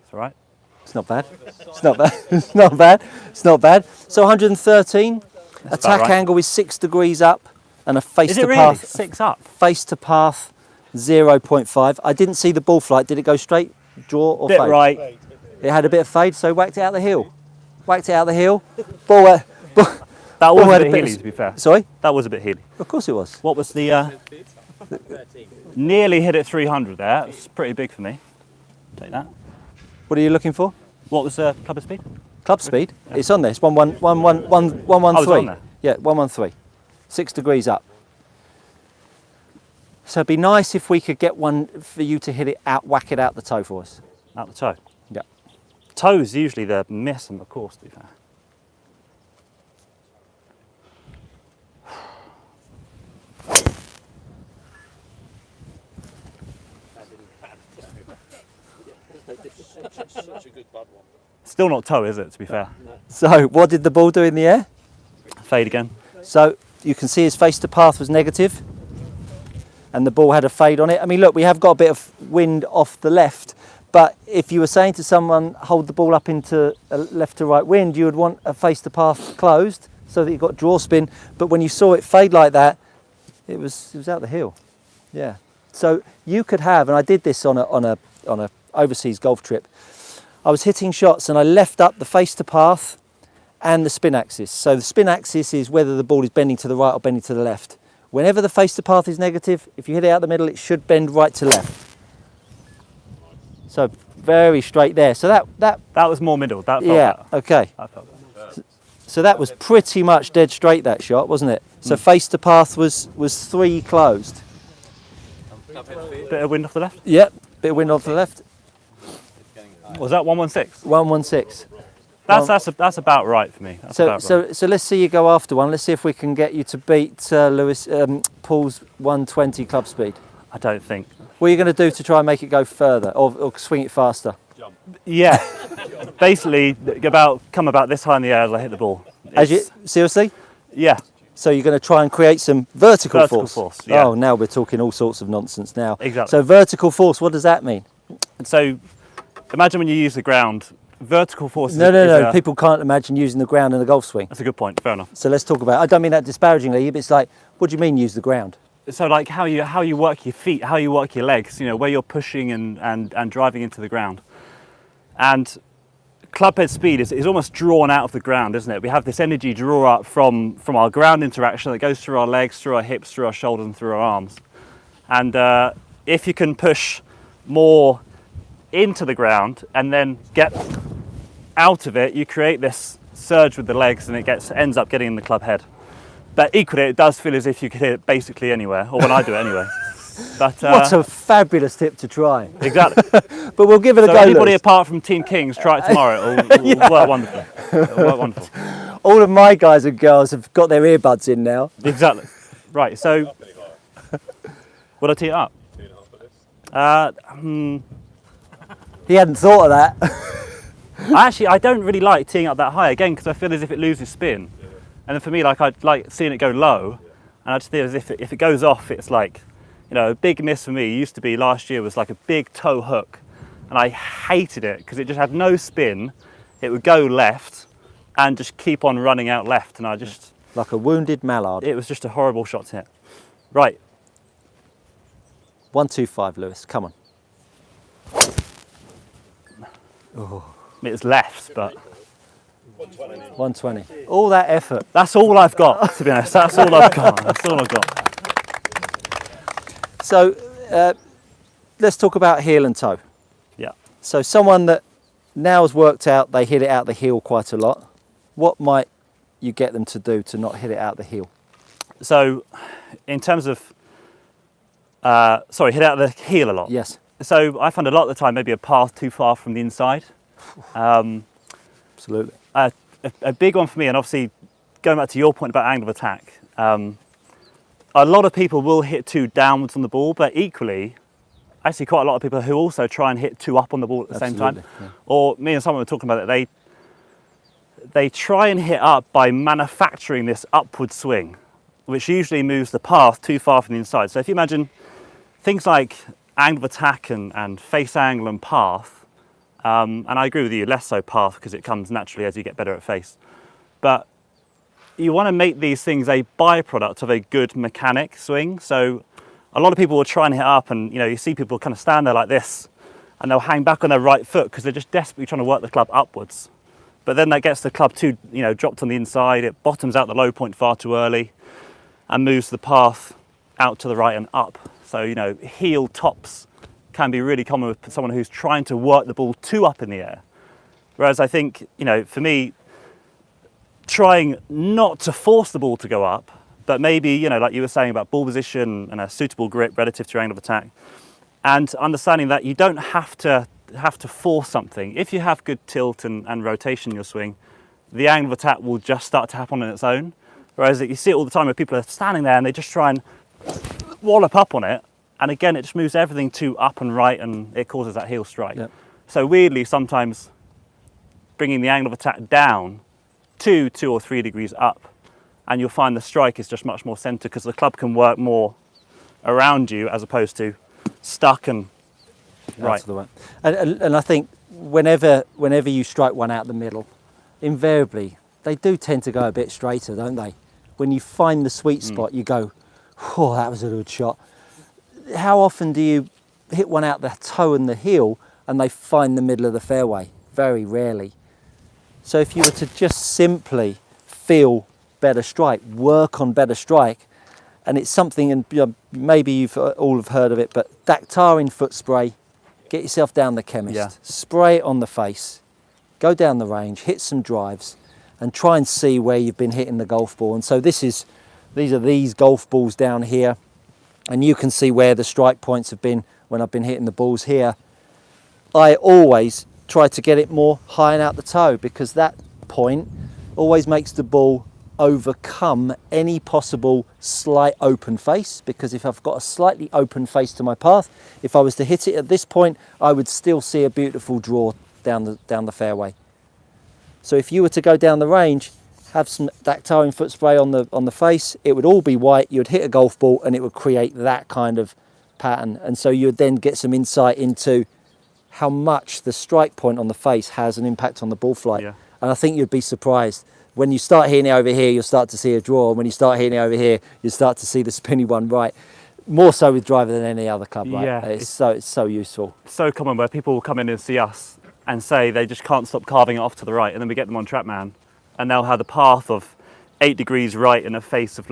It's all right. It's not bad. It's not bad. It's not bad. It's not bad. So 113. That's Attack about right. angle is 6 degrees up, and a face Is to it really? path. 6 up. Face to path, 0.5. I didn't see the ball flight. Did it go straight, draw, or Bit fade? right. It had a bit of fade, so whacked it out the heel. Whacked it out the heel. Ball. That was had a a bit bit heely, of- to be fair. Sorry. That was a bit heely. Of course it was. What was the? Nearly hit it 300 there. It's pretty big for me. Take that. What are you looking for? What was the club speed? Club speed. It's on there. It's 113. Oh, it's on there. Yeah, 113. 6 degrees up. So it'd be nice if we could get one for you to hit it out, whack it out the toe for us. Out the toe. Yeah. Toe's usually the miss on the course, to be fair. Such a good bud one. Still not toe, is it, to be fair? So what did the ball do in the air? Fade again. So you can see his face to path was negative, and the ball had a fade on it. I mean, look, we have got a bit of wind off the left, but if you were saying to someone, hold the ball up into a left to right wind, you would want a face to path closed so that you got draw spin. But when you saw it fade like that, it was out the heel. Yeah. So you could have, and I did this on a overseas golf trip. I was hitting shots and I left up the face to path and the spin axis. So the spin axis is whether the ball is bending to the right or bending to the left. Whenever the face to path is negative, if you hit it out the middle, it should bend right to left. So very straight there. So that was more middle. That felt yeah, better. okay. That felt better. So that was pretty much dead straight, that shot, wasn't it? So face to path was 3 closed. Bit of wind off the left. Yep, bit of wind off the left. Was that 116? 116. That's about right for me. That's about right. So let's see you go after one. Let's see if we can get you to beat Paul's 120 club speed. I don't think. What are you going to do to try and make it go further or swing it faster? Yeah, basically come about this high in the air as I hit the ball. Seriously? Yeah. So you're going to try and create some vertical force? Yeah. Oh, now we're talking all sorts of nonsense now. Exactly. So vertical force, what does that mean? So imagine when you use the ground, vertical force No. People can't imagine using the ground in a golf swing. That's a good point, fair enough. So let's talk about it. I don't mean that disparagingly, but it's like, what do you mean use the ground? So like how you work your feet, how you work your legs, where you're pushing and driving into the ground. And clubhead speed is almost drawn out of the ground, isn't it? We have this energy draw up from our ground interaction that goes through our legs, through our hips, through our shoulders and through our arms. And if you can push more into the ground and then get out of it, you create this surge with the legs and it ends up getting in the club head. But equally, it does feel as if you could hit it basically anywhere, or when I do it anyway. But, what a fabulous tip to try. Exactly. But we'll give it a go. Anybody apart from Team Kings, try it tomorrow. It'll work wonderfully. It'll work wonderful. All of my guys and girls have got their earbuds in now. Exactly. Right, so would I tee it up? He hadn't thought of that. I don't really like teeing up that high, again, because I feel as if it loses spin. And then for me, like, I'd like seeing it go low, and I just feel as if it goes off, it's like, a big miss for me used to be last year was like a big toe hook, and I hated it because it just had no spin. It would go left and just keep on running out left, and I just... Like a wounded mallard. It was just a horrible shot to hit. Right. 125, Lewis, come on. Oh. It was left, but... 120. All that effort. That's all I've got, to be honest. That's all I've got. That's all I've got. So let's talk about heel and toe. Yeah. So someone that now has worked out they hit it out the heel quite a lot, what might you get them to do to not hit it out the heel? So in terms of, hit it out the heel a lot? Yes. So I find a lot of the time maybe a path too far from the inside. Absolutely. A big one for me, and obviously going back to your point about angle of attack, a lot of people will hit two downwards on the ball, but equally, I see quite a lot of people who also try and hit two up on the ball at the same time. Yeah. Or me and someone were talking about it, they try and hit up by manufacturing this upward swing, which usually moves the path too far from the inside. So if you imagine things like angle of attack and face angle and path, and I agree with you, less so path because it comes naturally as you get better at face. But you want to make these things a byproduct of a good mechanic swing. So a lot of people will try and hit up, and you see people kind of stand there like this and they'll hang back on their right foot because they're just desperately trying to work the club upwards. But then that gets the club too, dropped on the inside. It bottoms out the low point far too early and moves the path out to the right and up. So, heel tops can be really common with someone who's trying to work the ball too up in the air. Whereas I think, for me, trying not to force the ball to go up, but maybe, like you were saying about ball position and a suitable grip relative to your angle of attack, and understanding that you don't have to force something. If you have good tilt and rotation in your swing, the angle of attack will just start to happen on its own. Whereas you see it all the time where people are standing there and they just try and wallop up on it, and again it just moves everything too up and right, and it causes that heel strike. Yep. So weirdly, sometimes bringing the angle of attack down 2 or 3 degrees up, and you'll find the strike is just much more centered because the club can work more around you as opposed to stuck and right. And I think whenever you strike one out the middle, invariably they do tend to go a bit straighter, don't they? When you find the sweet spot, you go, oh, that was a good shot. How often do you hit one out the toe and the heel and they find the middle of the fairway? Very rarely. So if you were to just simply feel better strike, work on better strike, and it's something, and maybe you've all have heard of it, but Dactarin foot spray, get yourself down the chemist, spray it on the face, go down the range, hit some drives, and try and see where you've been hitting the golf ball. And so these are these golf balls down here, and you can see where the strike points have been when I've been hitting the balls here. I always try to get it more high and out the toe, because that point always makes the ball overcome any possible slight open face, because if I've got a slightly open face to my path, if I was to hit it at this point, I would still see a beautiful draw down the fairway. So if you were to go down the range, have some that towing foot spray on the face, it would all be white, you'd hit a golf ball and it would create that kind of pattern, and so you'd then get some insight into how much the strike point on the face has an impact on the ball flight. Yeah. And I think you'd be surprised. When you start hitting it over here, you'll start to see a draw. And when you start hitting it over here, you start to see the spinny one right. More so with driver than any other club, right? Yeah, It's so useful. So common where people will come in and see us and say they just can't stop carving it off to the right, and then we get them on TrackMan and they'll have the path of 8 degrees right and a face of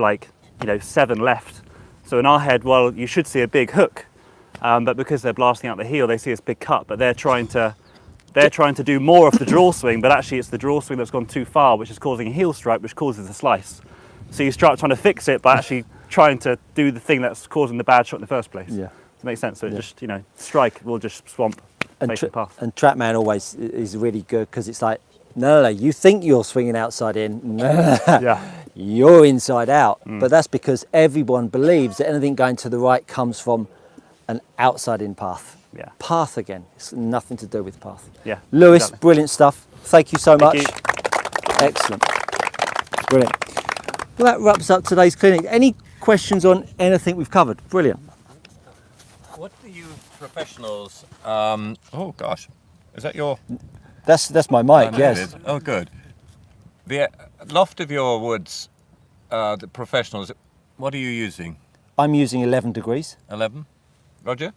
7 left. So in our head, well, you should see a big hook, but because they're blasting out the heel, they see this big cut, but they're trying to do more of the draw swing, but actually it's the draw swing that's gone too far, which is causing a heel strike, which causes a slice. So you start trying to fix it by actually trying to do the thing that's causing the bad shot in the first place. Yeah. Does it make sense? So it just, strike will just swamp face and path. And TrackMan always is really good, because it's like, no, you think you're swinging outside in, Yeah. you're inside out. But that's because everyone believes that anything going to the right comes from an outside in path. Yeah. Path again, it's nothing to do with path. Yeah. Lewis, Exactly. brilliant stuff. Thank you so much. you. Excellent. Brilliant. Well, that wraps up today's clinic. Any questions on anything we've covered? Brilliant. What do you professionals? Oh gosh, is that your? That's my mic, it yes. is. Oh, good. The loft of your woods, the professionals. What are you using? I'm using 11 degrees. 11. Roger.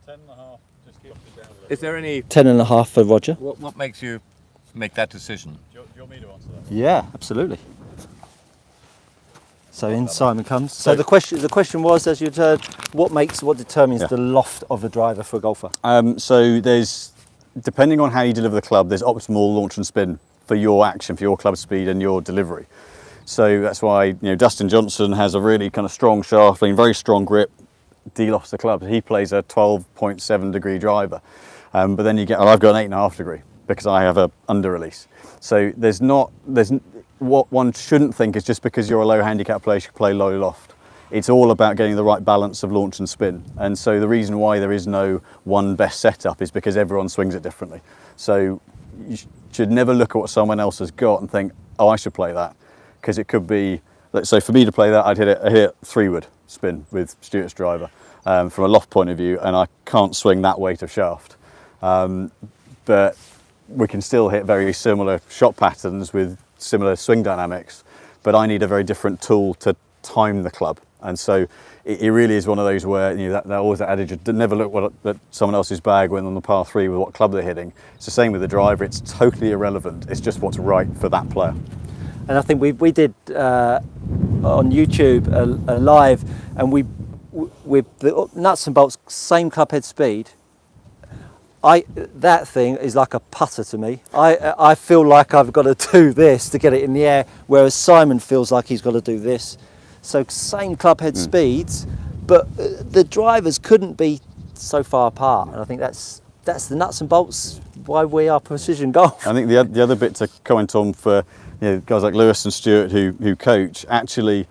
10.5, just keep it down a little. Is there any? 10.5 for Roger. What makes you make that decision? Do you want me to answer that? Yeah, absolutely. So in Simon comes. So the question was, as you'd heard, what determines the loft of a driver for a golfer? So there's, depending on how you deliver the club, there's optimal launch and spin for your action, for your club speed and your delivery. So that's why Dustin Johnson has a really kind of strong shaft, very strong grip, de-lofts the club. He plays a 12.7 degree driver, but then I've got an 8.5 degree because I have a under release. So there's what one shouldn't think is just because you're a low handicap player, you should play low loft. It's all about getting the right balance of launch and spin. And so the reason why there is no one best setup is because everyone swings it differently. So you should never look at what someone else has got and think, oh, I should play that. Because it could be, so for me to play that, I'd hit it 3-wood spin with Stuart's driver from a loft point of view, and I can't swing that weight of shaft. But we can still hit very similar shot patterns with similar swing dynamics, but I need a very different tool to time the club. And so it really is one of those where that always that adage of never look at someone else's bag when on the par 3 with what club they're hitting. It's the same with the driver. It's totally irrelevant. It's just what's right for that player. And I think we did on YouTube a live, and with the nuts and bolts, same club head speed. That thing is like a putter to me. I feel like I've got to do this to get it in the air, whereas Simon feels like he's got to do this. So same club head speeds, but the drivers couldn't be so far apart. And I think that's the nuts and bolts why we are precision golf. I think the other bit to comment on for guys like Lewis and Stuart who coach, actually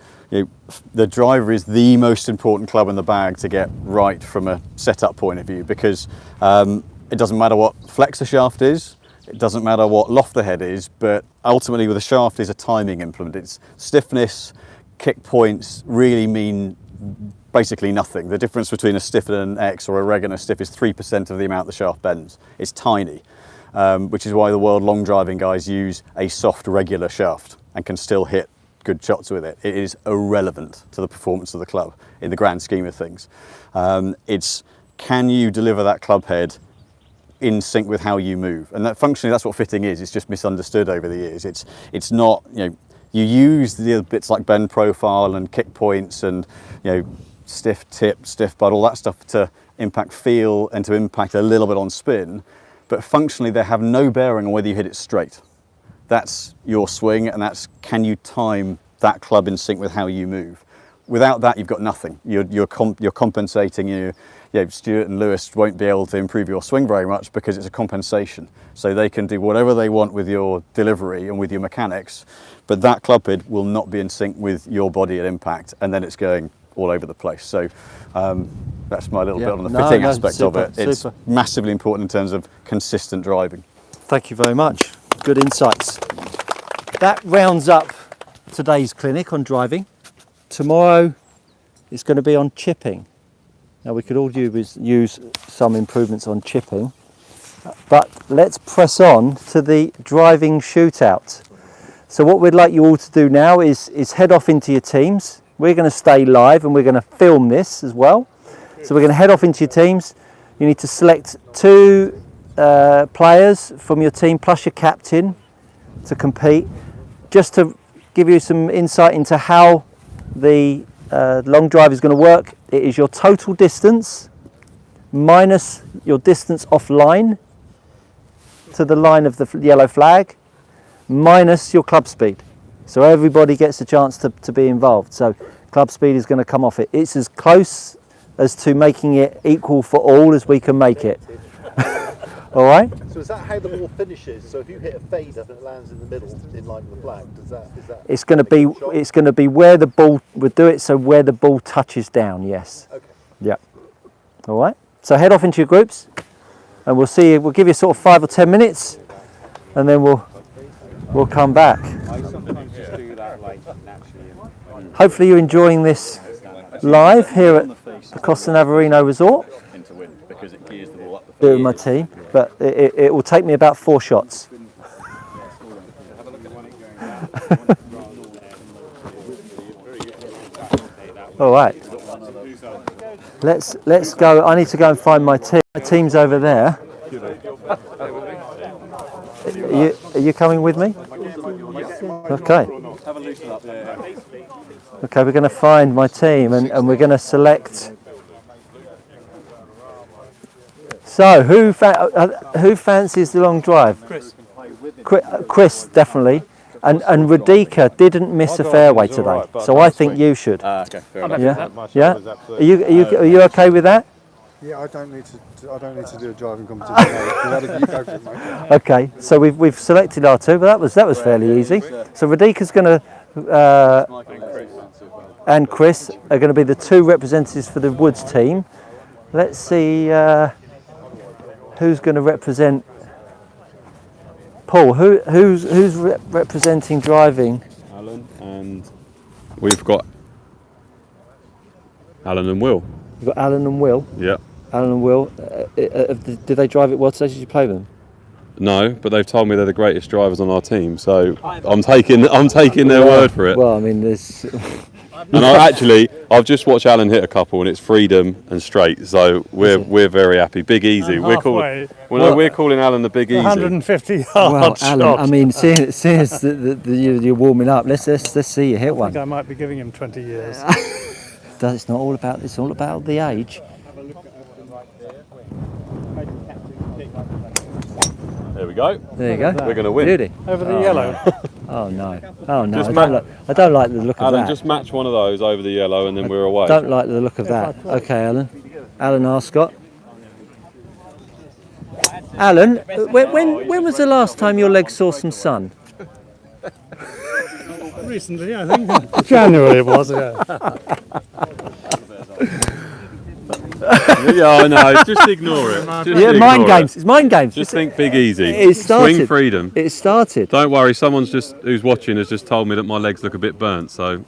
the driver is the most important club in the bag to get right from a setup point of view, because it doesn't matter what flex the shaft is, it doesn't matter what loft the head is, but ultimately with a shaft is a timing implement. It's stiffness, kick points really mean basically nothing. The difference between a stiff and an X or a reg and a stiff is 3% of the amount the shaft bends. It's tiny, which is why the world long driving guys use a soft regular shaft and can still hit good shots with it. It is irrelevant to the performance of the club in the grand scheme of things. It's can you deliver that club head in sync with how you move, and that functionally that's what fitting is. It's just misunderstood over the years. It's not you use the bits like bend profile and kick points and stiff tip, stiff butt, all that stuff to impact feel and to impact a little bit on spin, but functionally they have no bearing on whether you hit it straight. That's your swing, and that's can you time that club in sync with how you move. Without that, you've got nothing. You're compensating. Stuart and Lewis won't be able to improve your swing very much because it's a compensation. So they can do whatever they want with your delivery and with your mechanics, but that club head will not be in sync with your body at impact, and then it's going all over the place. So that's my little bit on the fitting aspect of it. It's massively important in terms of consistent driving. Thank you very much. Good insights. That rounds up today's clinic on driving. Tomorrow it's going to be on chipping. Now we could all use some improvements on chipping, but let's press on to the driving shootout. So what we'd like you all to do now is head off into your teams. We're going to stay live and we're going to film this as well. So we're going to head off into your teams. You need to select 2 players from your team plus your captain to compete. Just to give you some insight into how the long drive is going to work, it is your total distance minus your distance offline to the line of the yellow flag minus your club speed. So everybody gets a chance to be involved. So club speed is going to come off it. It's as close as to making it equal for all as we can make it. All right? So is that how the ball finishes? So if you hit a fade up and it lands in the middle in line with the flag, is that It's going to be where the ball would do it, so where the ball touches down, yes. Okay. Yeah. All right. So head off into your groups and we'll see you, we'll give you sort of 5 or 10 minutes and then we'll come back. Hopefully you're enjoying this live here at the Costa Navarino Resort. Do with my team, but it will take me about 4 shots. All right, let's go. I need to go and find my team. My team's over there. Are you coming with me? Okay. Okay, we're going to find my team and we're going to select. So, who fancies the long drive? Chris, definitely. And Radhika didn't miss a fairway today, so I think you should. Okay, fair enough. Yeah. Are you okay with that? Yeah, I don't need to do a driving competition. You go for it, mate. Okay, so we've selected our 2, but that was fairly easy. So Radhika's going to and Chris are going to be the 2 representatives for the Woods team. Let's see who's going to represent. Paul, who's representing driving? Alan, and we've got Alan and Will. You've got Alan and Will. Yeah. Alan and Will. Did they drive it well today? Did you play them? No, but they've told me they're the greatest drivers on our team, so I'm taking their word for it. Well, I mean, there's. And I've just watched Alan hit a couple, and it's freedom and straight. So we're very happy. Big easy. We're calling Alan the Big Easy. 150 yards. Well, Alan, I mean, seeing as you're warming up, let's see you hit one. I think I might be giving him 20 years. It's not all about. It's all about the age. There we go. There you go. We're going to win. Beauty. Over the yellow. Oh no! Oh no! I don't like the look of Alan, that. just match one of those over the yellow, and then we're away. Don't like the look of that. Okay, Alan. Alan Arscott. Alan, when was the last time your leg saw some sun? Recently, I think. January it was, yeah. Yeah, I know. Just ignore it. Mind games. It's mind games. Just think Big Easy. It started. Swing freedom. It started. Don't worry. Someone who's watching has just told me that my legs look a bit burnt. So.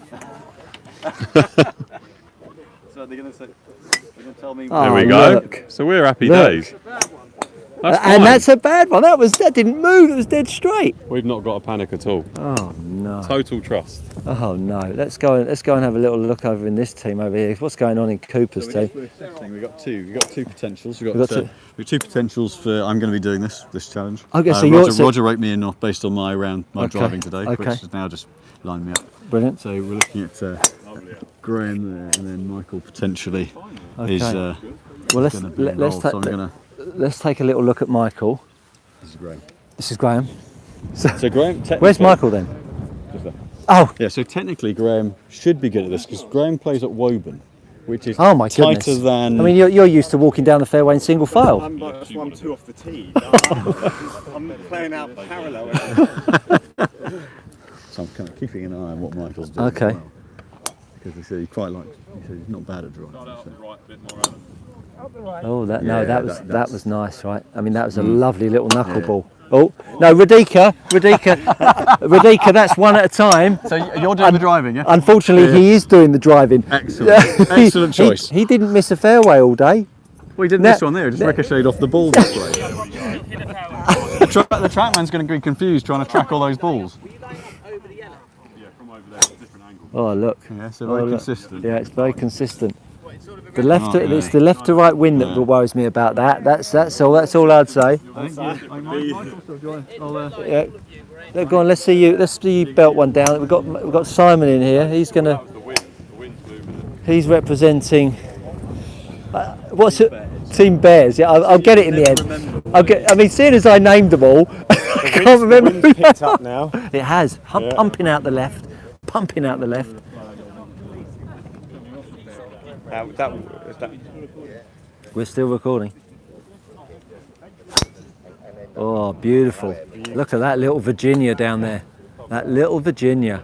So they're going to tell me. There we go. Look. So we're happy days. And that's a bad one. That didn't move. It was dead straight. We've not got a panic at all. Oh no. Total trust. Oh no. Let's go and have a little look over in this team over here. What's going on in Cooper's team? We've got two potentials. We've got two potentials for. I'm going to be doing this challenge. Okay, so Roger wrote me in off based on my driving today. Okay. Chris has now just lined me up. Brilliant. So we're looking at Graham there, and then Michael potentially is. Well, let's take a little look at Michael. This is Graham. So Graham. Where's Michael then? Just there. Oh. Yeah. So technically, Graham should be good at this because Graham plays at Woburn. which is Oh my tighter goodness. than. I mean, you're used to walking down the fairway in single file. That's why I'm 2 off the tee. I'm playing out parallel. So I'm kind of keeping an eye on what Michael's doing. Okay. As well, because he said he quite likes. He said he's not bad at driving. So. Oh, that Yeah, that was nice, right? I mean, that was a lovely little knuckleball. Oh no, Radika, that's one at a time. So you're doing the driving, yeah? Unfortunately, he is doing the driving. Excellent, excellent choice. He didn't miss a fairway all day. Well, he didn't miss one there. It just ricocheted off the ball this way. The trackman's going to be confused trying to track all those balls. Oh look. Yeah, so very consistent. Yeah, it's very consistent. The left, it's the left to right wind that worries me about that. That's all. That's all I'd say. Yeah. Look, go on. Let's see you belt one down. We've got Simon in here. He's representing. What's it? Team Bears. Yeah, I'll get it in the end. I mean, seeing as I named them all, I can't remember. The wind's picked up now. It has. Pumping out the left. Pumping out the left. We're still recording. Oh, beautiful. Look at that little Virginia down there. That little Virginia.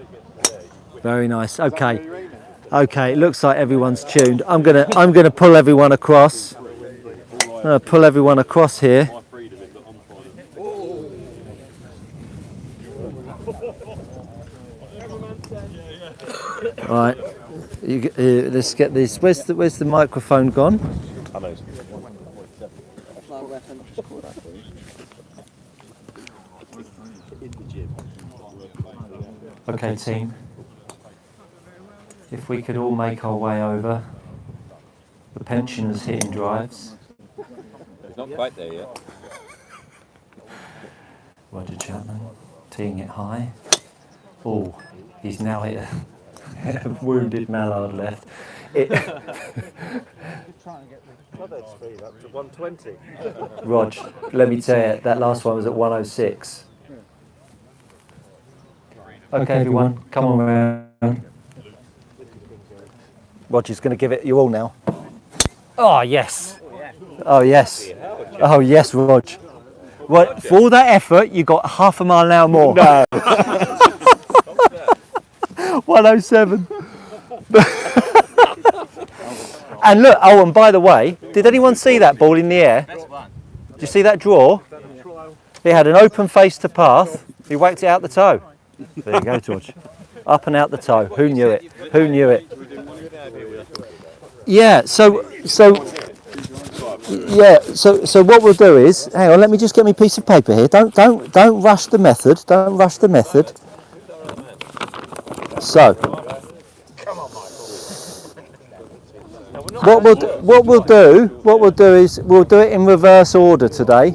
Very nice. Okay. Okay, it looks like everyone's tuned. I'm gonna pull everyone across. I'm gonna pull everyone across here. Right. Let's get this. Where's the microphone gone? Okay, team. If we could all make our way over. The pensioners hitting drives. It's not quite there yet. Roger Chapman teeing it high. Oh, he's now hit a wounded mallard left. Up to 120. Rog, let me tell you, that last one was at 106. Okay, everyone, come on round. Roger's going to give it you all now. Oh, yes. Oh, yes. Oh, yes, Rog. Well, for all that effort, you got half a mile an hour more. No. 107. And look, oh, and by the way, did anyone see that ball in the air? Did you see that draw? He had an open face to path. He whacked it out the toe. There you go, George. Up and out the toe. Who knew it? Who knew it? Yeah. So what we'll do is, hang on. Let me just get me a piece of paper here. Don't rush the method. Don't rush the method. So. What we'll do is we'll do it in reverse order today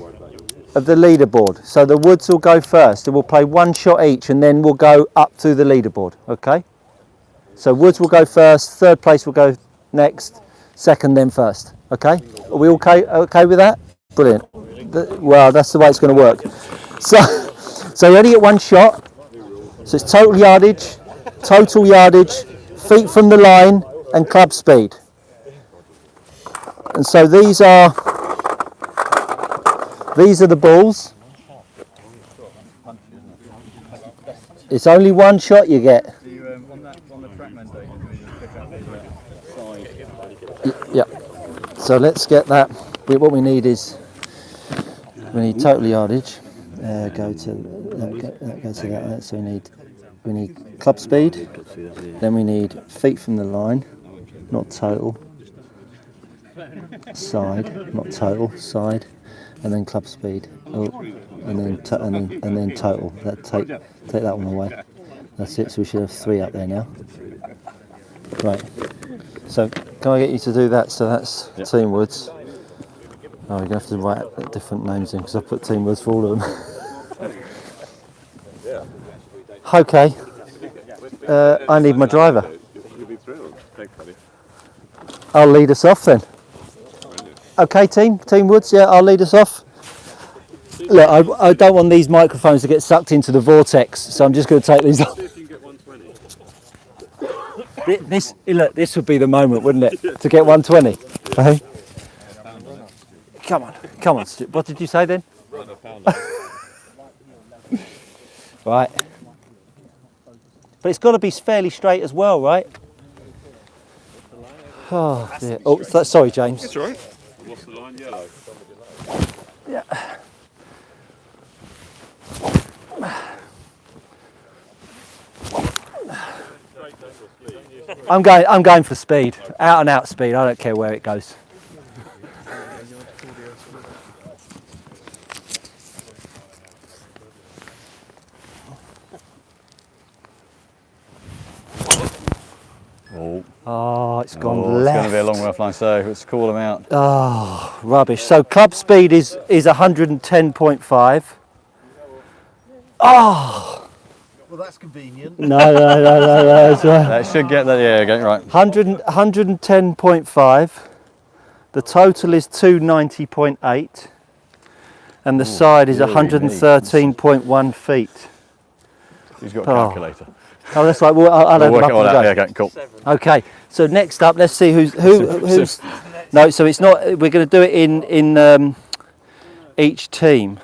of the leaderboard. So the Woods will go first, and we'll play one shot each, and then we'll go up through the leaderboard. Okay. So Woods will go first, third place will go next, second then first. Okay. Are we okay with that? Brilliant. Well, that's the way it's going to work. So you only get one shot. So it's total yardage, feet from the line, and club speed. And so these are the balls. It's only one shot you get. Yeah. So let's get that. What we need is we need total yardage. Go to that. So we need club speed. Then we need feet from the line, not total. Side, not total, side, and then club speed. Oh, and then total. Take that one away. That's it. So we should have 3 up there now. Right. So can I get you to do that? So that's Team Woods. Oh, you're gonna have to write different names in because I put Team Woods for all of them. Okay. I need my driver. I'll lead us off then. Okay, Team Woods, yeah, I'll lead us off. Look, I don't want these microphones to get sucked into the vortex, so I'm just going to take these off. Look, this would be the moment, wouldn't it, to get 120? Okay. Come on, Stu. What did you say then? Right. But it's got to be fairly straight as well, right? Oh dear. Oh, sorry, James. That's all right. What's the line? Yellow. Yeah. I'm going for speed. Out and out speed. I don't care where it goes. Oh, it's gone left. It's going to be a long way offline, so let's call them out. Oh, rubbish. So club speed is 110.5. Oh. Well, that's convenient. No. That's right. That should get that, yeah, get it right. 110.5. The total is 290.8. And the side is 113.1 feet. Who's got a calculator? Oh, that's right. Well, I'll We'll work have it all out. Yeah, okay, cool. Okay, so next up, let's see who's. No, so it's not. We're going to do it in each team.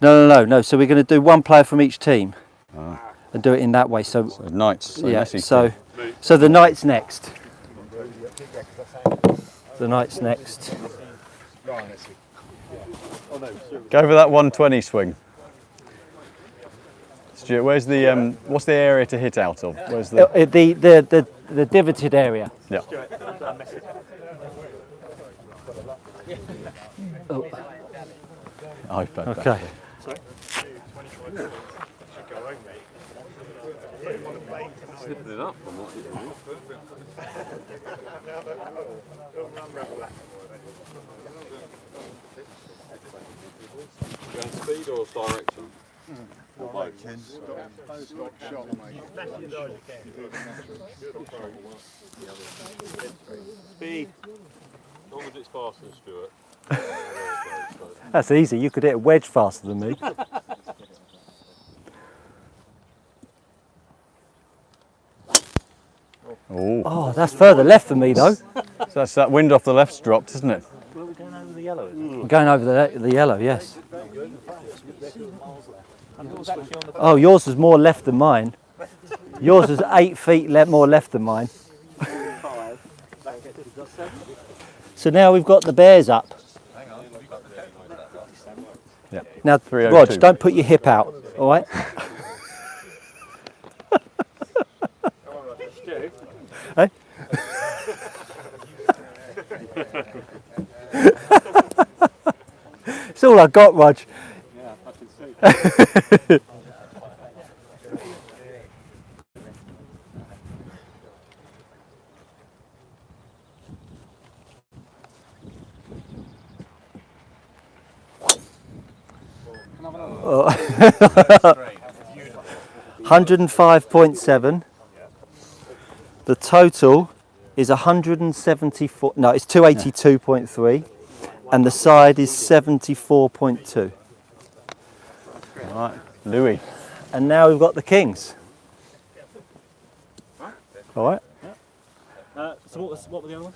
No. So we're going to do one player from each team, and do it in that way. So knights. Yeah. So the knight's next. The knight's next. Go for that 120 swing. Stuart, where's the what's the area to hit out of? Where's the divoted area? Yeah. Oh. Okay. Slipping it up from what you're doing. Going speed or direction? Or both? Speed. As long as it's faster than Stuart. That's easy. You could hit a wedge faster than me. Oh, that's further left than me though. So that's that wind off the left's dropped, isn't it? Well, we're going over the yellow. We're going over the yellow, yes. Oh, yours is more left than mine. Yours is 8 feet more left than mine. So now we've got the bears up. Yeah. Now, Rog, don't put your hip out, all right? Hey? It's all I got, Rog. Yeah, I can see. Oh. 105.7. The total is 174. No, it's 282.3, and the side is 74.2. All right, Louis. And now we've got the kings. All right. So what were the other ones?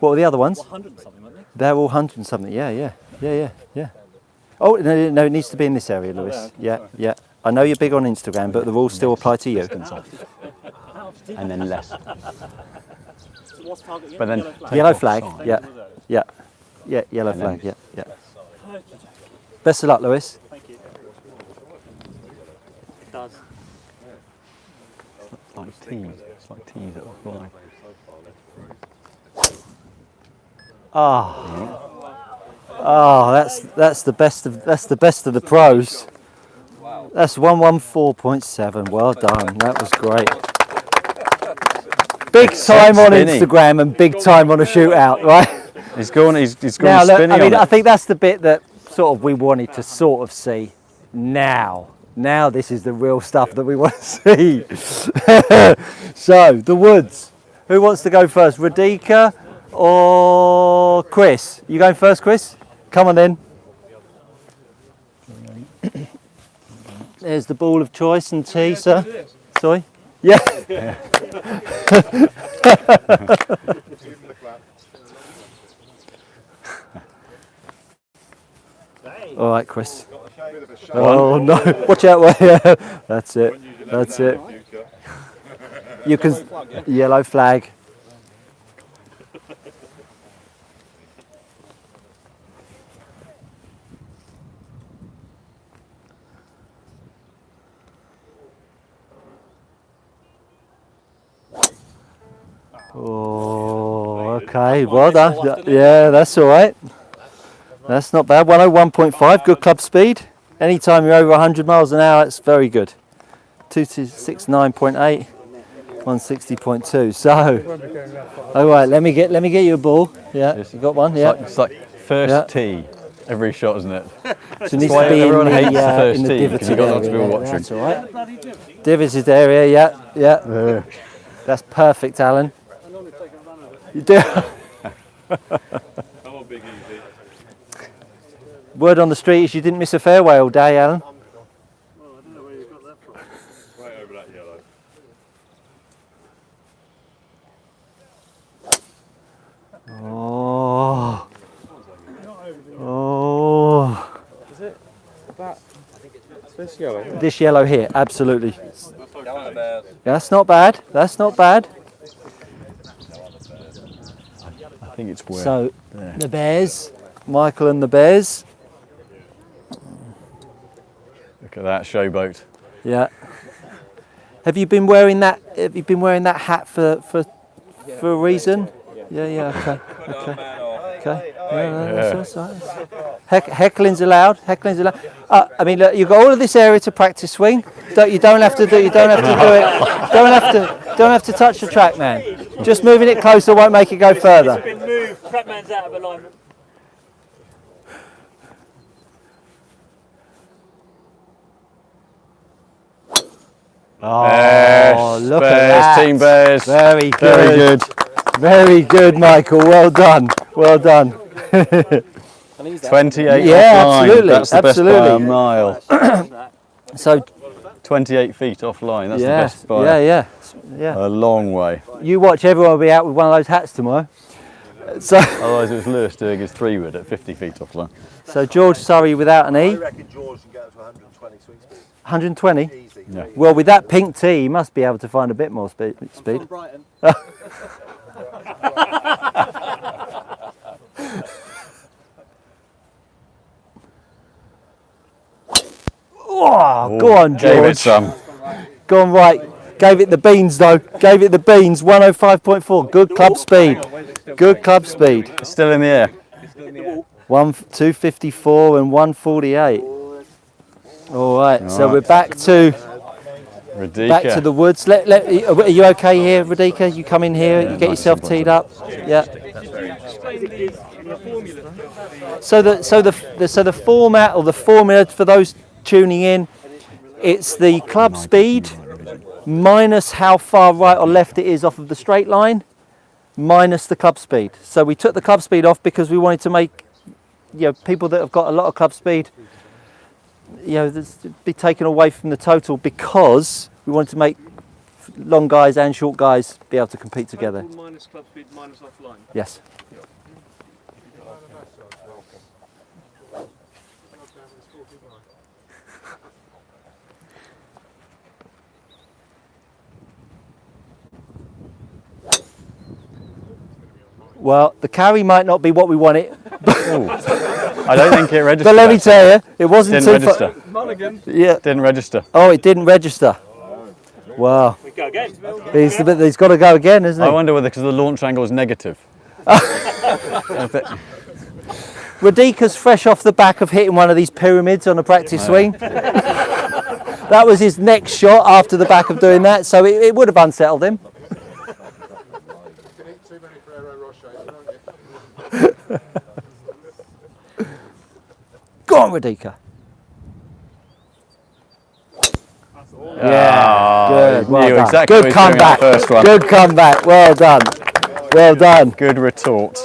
What were the other ones? 100 and something, weren't they? They're all 100 and something. Yeah. Oh no, it needs to be in this area, Lewis. Yeah. I know you're big on Instagram, but the rules still apply to you. And then less. So what's target again? But then Yellow flag. Yeah. Yellow flag. Yeah. Best of luck, Lewis. Thank you. It does. Like tees. It's like tees that fly. That's the best of the pros. That's 114.7. Well done. That was great. Big time on Instagram and big time on a shootout, right? He's gone Now, look, spinning. I mean, on I it. think that's the bit that sort of we wanted to sort of see. Now this is the real stuff that we want to see. So the woods. Who wants to go first, Radhika or Chris? You going first, Chris? Come on then. There's the ball of choice and tea, sir. Sorry? Yeah. All right, Chris. Oh no! Watch out! Yeah, that's it. That's it. You can yellow flag. Oh, okay. Well done. Yeah, that's all right. That's not bad. 101.5, good club speed. Anytime you're over 100 miles an hour, it's very good. 269.8, 160.2. So, all right. Let me get you a ball. Yeah, you got one. Yeah. It's like first tee every shot, isn't it? So it needs to be everyone hates the first in the tee because divoted you've got lots of area. people watching. That's all right. Divoted area. Yeah. That's perfect, Alan. You do. Word on the street is you didn't miss a fairway all day, Alan. Well, I don't know where you got that from. Right over that yellow. Oh. Oh. Is it about this yellow? This yellow here, absolutely. That's not bad. That's not bad. I think it's where. So, the Bears, Michael and the Bears. Look at that showboat. Yeah. Have you been wearing that? Have you been wearing that hat for a reason? Yeah. Okay. That's all right. Heckling's allowed. Heckling's allowed. I mean, look, you've got all of this area to practice swing. You don't have to do it. Don't have to touch the track, man. Just moving it closer won't make it go further. It's been moved. Prepman's out of alignment. Oh, look at that. Team Bears. Very good. Very good. Very good, Michael. Well done. Well done. 28 Yeah, offline. absolutely. That's the Absolutely. best by a mile. So 28 feet offline. That's the yeah, best by yeah. a long way. You watch, everyone will be out with one of those hats tomorrow. So Otherwise, it was Lewis doing his 3-wood at 50 feet offline. So George Surrey without an E. I reckon George can get up to 120 swing speed. 120. Easy. Yeah. Well, with that pink tee, he must be able to find a bit more speed. Brighton. Oh, go on, Gave it George. some. Go on, right. Gave it the beans, though. Gave it the beans. 105.4. Good club speed. Good club speed. It's still in the air. 254 and 148. All right. So we're back to Radika. the woods. Are you okay here, Radika? You come in here. You get yourself teed up. Yeah. So the format or the formula for those tuning in, it's the club speed minus how far right or left it is off of the straight line, minus the club speed. So we took the club speed off because we wanted to make, people that have got a lot of club speed, be taken away from the total, because we wanted to make long guys and short guys be able to compete together. Minus club speed, minus offline. Yes. Well, the carry might not be what we want it. I don't think it registered. But let me tell you, it wasn't Didn't too register. Yeah. Didn't register. Oh, it didn't register. Wow. We go again. He's got to go again, isn't I he? wonder whether because the launch angle is negative. Radika's fresh off the back of hitting one of these pyramids on a practice swing. That was his next shot after the back of doing that, so it would have unsettled him. Go on, Radika. Yeah, good. Well knew done. exactly Good what he was doing comeback. that first one. Good comeback. Well done. Well done. Good retort.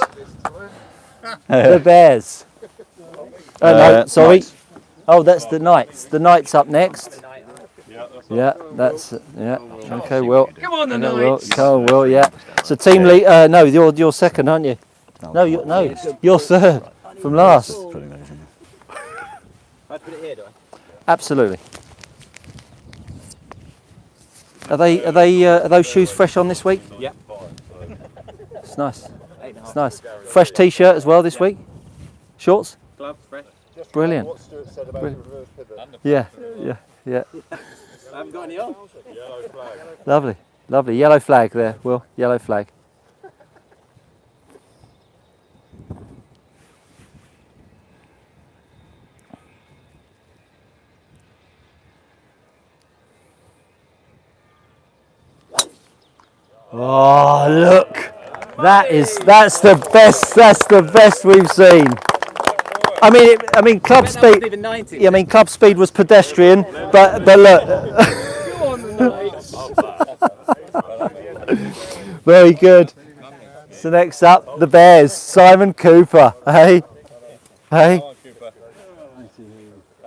The Bears. No, sorry. Knights. Oh, that's the Knights. The Knights up next. Yeah, that's yeah. Okay, Will. Come on, the Will. Knights. Come on, Will. Yeah. So team lead. No, you're second, aren't you? No, you're third from last. I put it here, do I? Absolutely. Are those shoes fresh on this week? Yeah. It's nice. It's nice. Fresh T-shirt as well this week. Shorts. Gloves, fresh. Brilliant. What Stuart said about the reverse pivot. Yeah. I haven't got any on. Lovely. Yellow flag there, Will. Yellow flag. Oh, look. That's the best we've seen. I mean club speed. Even 90. Yeah, I mean club speed was pedestrian, but look. Very good. So next up, the Bears, Simon Cooper. Hey.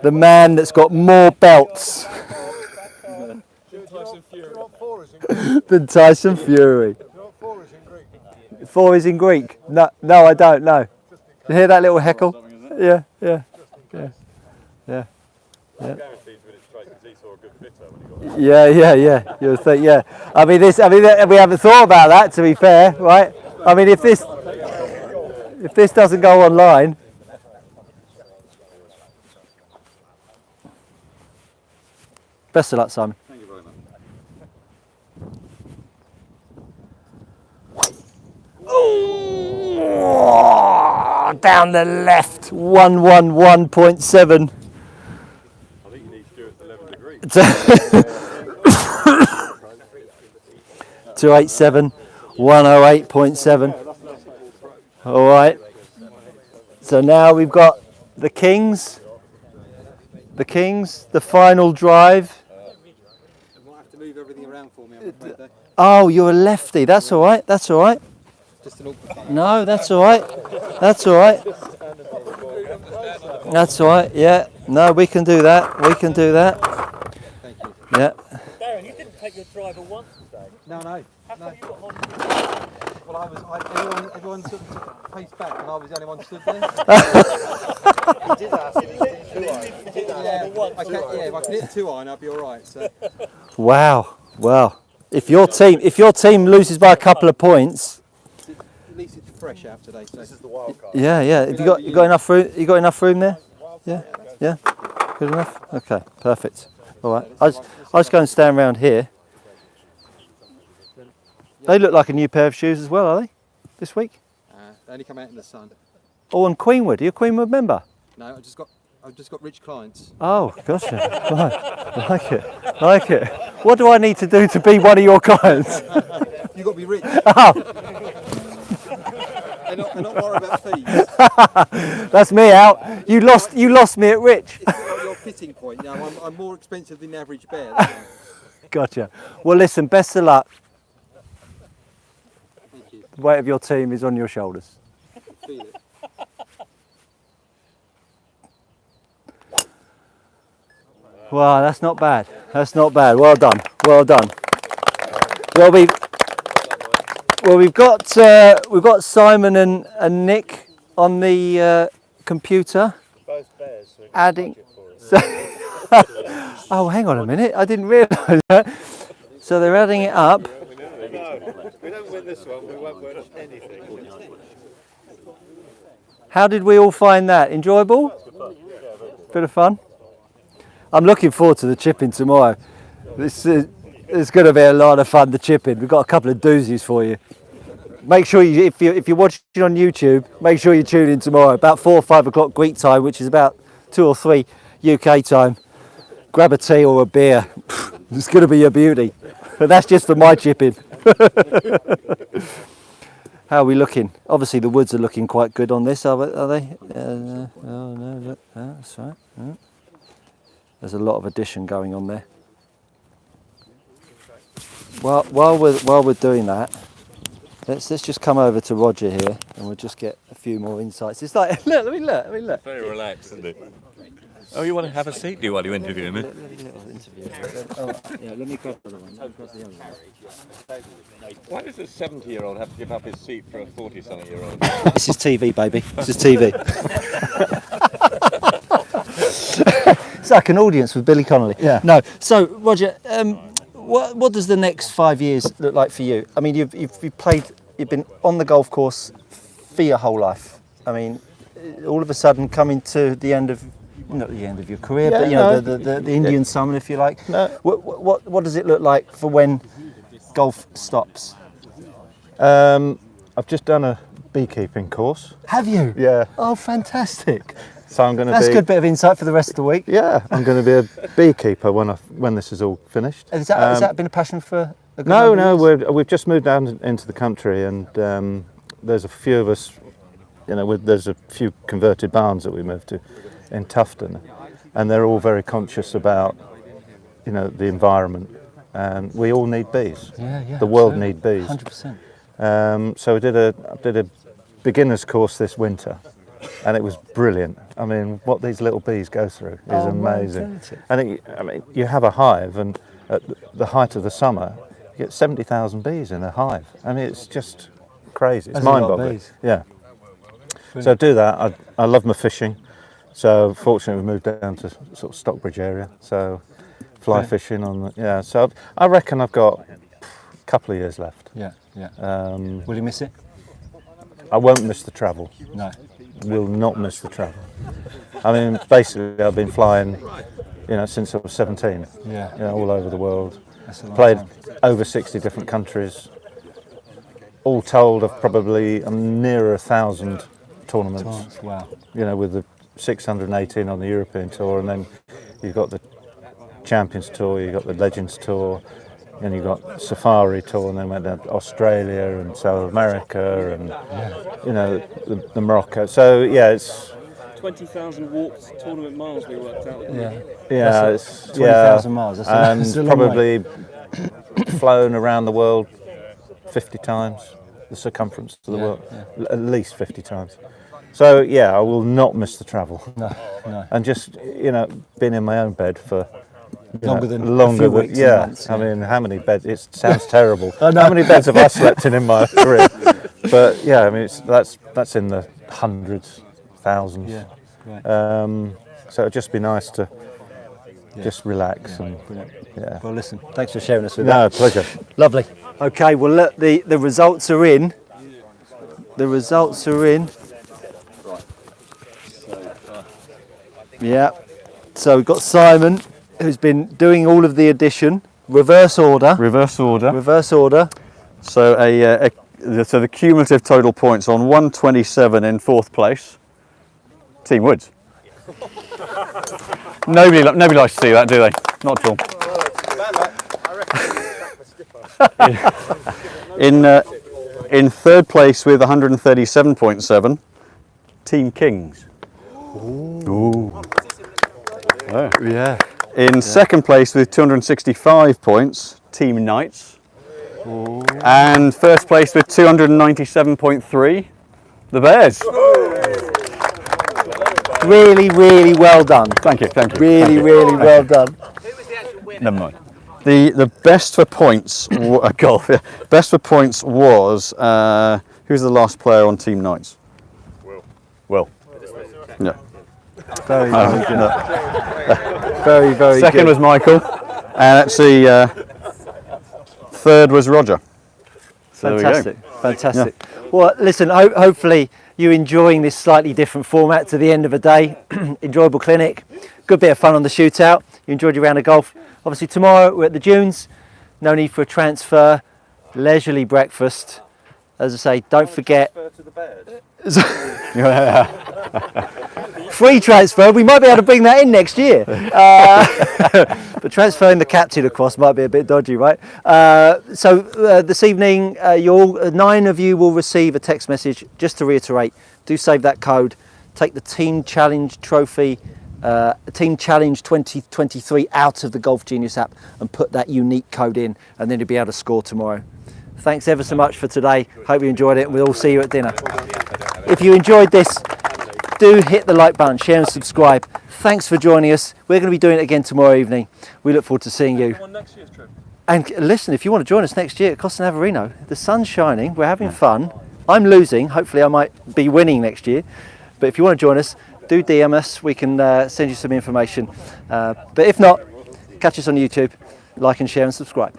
The man that's got more belts than Tyson Fury. 4 is in Greek. No, I don't know. You hear that little heckle? Yeah. Yeah. You'll think, yeah. I mean, we haven't thought about that, to be fair, right? I mean, if this doesn't go online. Best of luck, Simon. Thank you very much. Oh, down the left, 111.7. I think you need Stuart's 11 degrees. 287, 108.7. All right. So now we've got the Kings, the final drive. You might have to move everything around for me, I'm afraid, though. Oh, you're a lefty. That's all right. Just an awkward one. No, that's all right. That's all right. Yeah. No, we can do that. Thank you. Yeah. Darren, you didn't take your driver once today. No. How come you got hold of Well, everyone sort of took a pace back and I was the only one stood there. He did ask me. If I can hit 2 iron, I'll be all right. So. Wow. If your team loses by a couple of points. At least it's fresh out today. So. This is the wild card. Yeah. Have you got enough room? You got enough room there? Yeah. Good enough. Okay. Perfect. All right. I'll just go and stand around here. They look like a new pair of shoes as well, are they? This week? They only come out in the sun. Oh, and Queenwood. Are you a Queenwood member? No, I've just got rich clients. Oh, gotcha. Right. Like it. What do I need to do to be one of your clients? You've got to be rich. Oh. and not worry about fees. That's me out. You lost me at Rich. It's not your fitting point. You know, I'm more expensive than the average bear. Gotcha. Well, listen, best of luck. Thank you. The weight of your team is on your shoulders. Feel it. Wow, that's not bad. Well done. Well, we've got Simon and Nick on the computer. Both bears. So Adding. Oh, hang on a minute. I didn't realise that. So they're adding it up. No, we don't win this one. We won't win anything. How did we all find that? Enjoyable? Bit of fun. I'm looking forward to the chipping tomorrow. It's going to be a lot of fun, the chipping. We've got a couple of doozies for you. Make sure if you're watching on YouTube, make sure you tune in tomorrow about 4 or 5 o'clock Greek time, which is about 2 or 3 UK time. Grab a tea or a beer. It's going to be a beauty. But that's just for my chipping. How are we looking? Obviously the woods are looking quite good on this, are they? Oh no, look, that's right. Yeah. There's a lot of addition going on there. Well, while we're doing that, let's just come over to Roger here, and we'll just get a few more insights. It's like look. Very relaxed, isn't it? Oh, you want to have a seat, do you, while you interview me? Let me grab the other one. Why does a 70-year-old have to give up his seat for a 40-something-year-old? This is TV, baby. This is TV. It's like an audience with Billy Connolly. Yeah. No. So, Roger, what does the next 5 years look like for you? I mean, you've been on the golf course for your whole life. I mean, all of a sudden coming to the end of, not the end of your career, but the Indian summer, if you like. No. What does it look like for when golf stops? I've just done a beekeeping course. Have you? Yeah. Oh, fantastic. So I'm going to be. That's a good bit of insight for the rest of the week. Yeah, I'm going to be a beekeeper when this is all finished. Has that been a passion for a good No, number of years? we've just moved down into the country, and there's a few of us. There's a few converted barns that we moved to in Tufton, and they're all very conscious about the environment, and we all need bees. Yeah, the world absolutely. need bees. 100%. So I did a beginner's course this winter, and it was brilliant. I mean, what these little bees go through is amazing. And you have a hive, and at the height of the summer, you get 70,000 bees in a hive. I mean, it's just crazy. It's mind-boggling. Yeah. So I do that. I love my fishing. So fortunately, we moved down to sort of Stockbridge area. So fly fishing So I reckon I've got a couple of years left. Yeah. Will you miss it? I won't miss the travel. No. Will not miss the travel. I mean, basically, I've been flying, since I was 17. Yeah. All over the world. That's a long Played time. over 60 different countries. All told, I'm nearer 1,000 tournaments. Wow. With the 618 on the European Tour, and then you've got the Champions Tour, you've got the Legends Tour, and you've got Safari Tour, and then went down to Australia and South America, and the Morocco. So it's 20,000 walked tournament miles we worked out. it's 20,000 miles. That's a long probably flown around the world 50 times the circumference of the world, at least 50 times. So I will not miss the travel. No. And just being in my own bed for Longer than weeks and months, I mean, how many beds? It sounds terrible. How many beds have I slept in my career? But I mean, that's in the hundreds, thousands. Yeah, right. So it'd just be nice to just relax and Well, listen, thanks for sharing us with No, that. pleasure. Lovely. Okay, well, look, the results are in. The results are in. Yeah. So we've got Simon, who's been doing all of the addition. Reverse order. Reverse order. Reverse order. So so the cumulative total points on 127 in fourth place. Team Woods. Nobody likes to see that, do they? Not at all. In third place with 137.7, Team Kings. Ooh. Oh. Yeah. In second place with 265 points, Team Knights. Ooh. And first place with 297.3, the Bears. Really, really well done. Thank you. Really, really well done. Who was the actual winner? Never mind. The best for points, golf. Yeah. Best for points was who's the last player on Team Knights? Will. Yeah. Very, very good. Very, very Second good. was Michael, and actually third was Roger. So Fantastic, there we go. fantastic. Well, listen, hopefully you're enjoying this slightly different format to the end of the day. Enjoyable clinic, good bit of fun on the shootout. You enjoyed your round of golf. Obviously tomorrow we're at the Dunes, no need for a transfer, leisurely breakfast. As I say, don't forget. Free transfer, we might be able to bring that in next year. But transferring the captain across might be a bit dodgy, right? So this evening, 9 of you will receive a text message. Just to reiterate, do save that code. Take the Team Challenge trophy, Team Challenge 2023 out of the Golf Genius app and put that unique code in, and then you'll be able to score tomorrow. Thanks ever so much for today. Hope you enjoyed it. We'll all see you at dinner. If you enjoyed this, do hit the like button, share and subscribe. Thanks for joining us. We're going to be doing it again tomorrow evening. We look forward to seeing you. On next year's trip. And listen, if you want to join us next year at Costa Navarino, the sun's shining, we're having fun. I'm losing, hopefully I might be winning next year. But if you want to join us, do DM us, we can send you some information. But if not, catch us on YouTube, like and share and subscribe.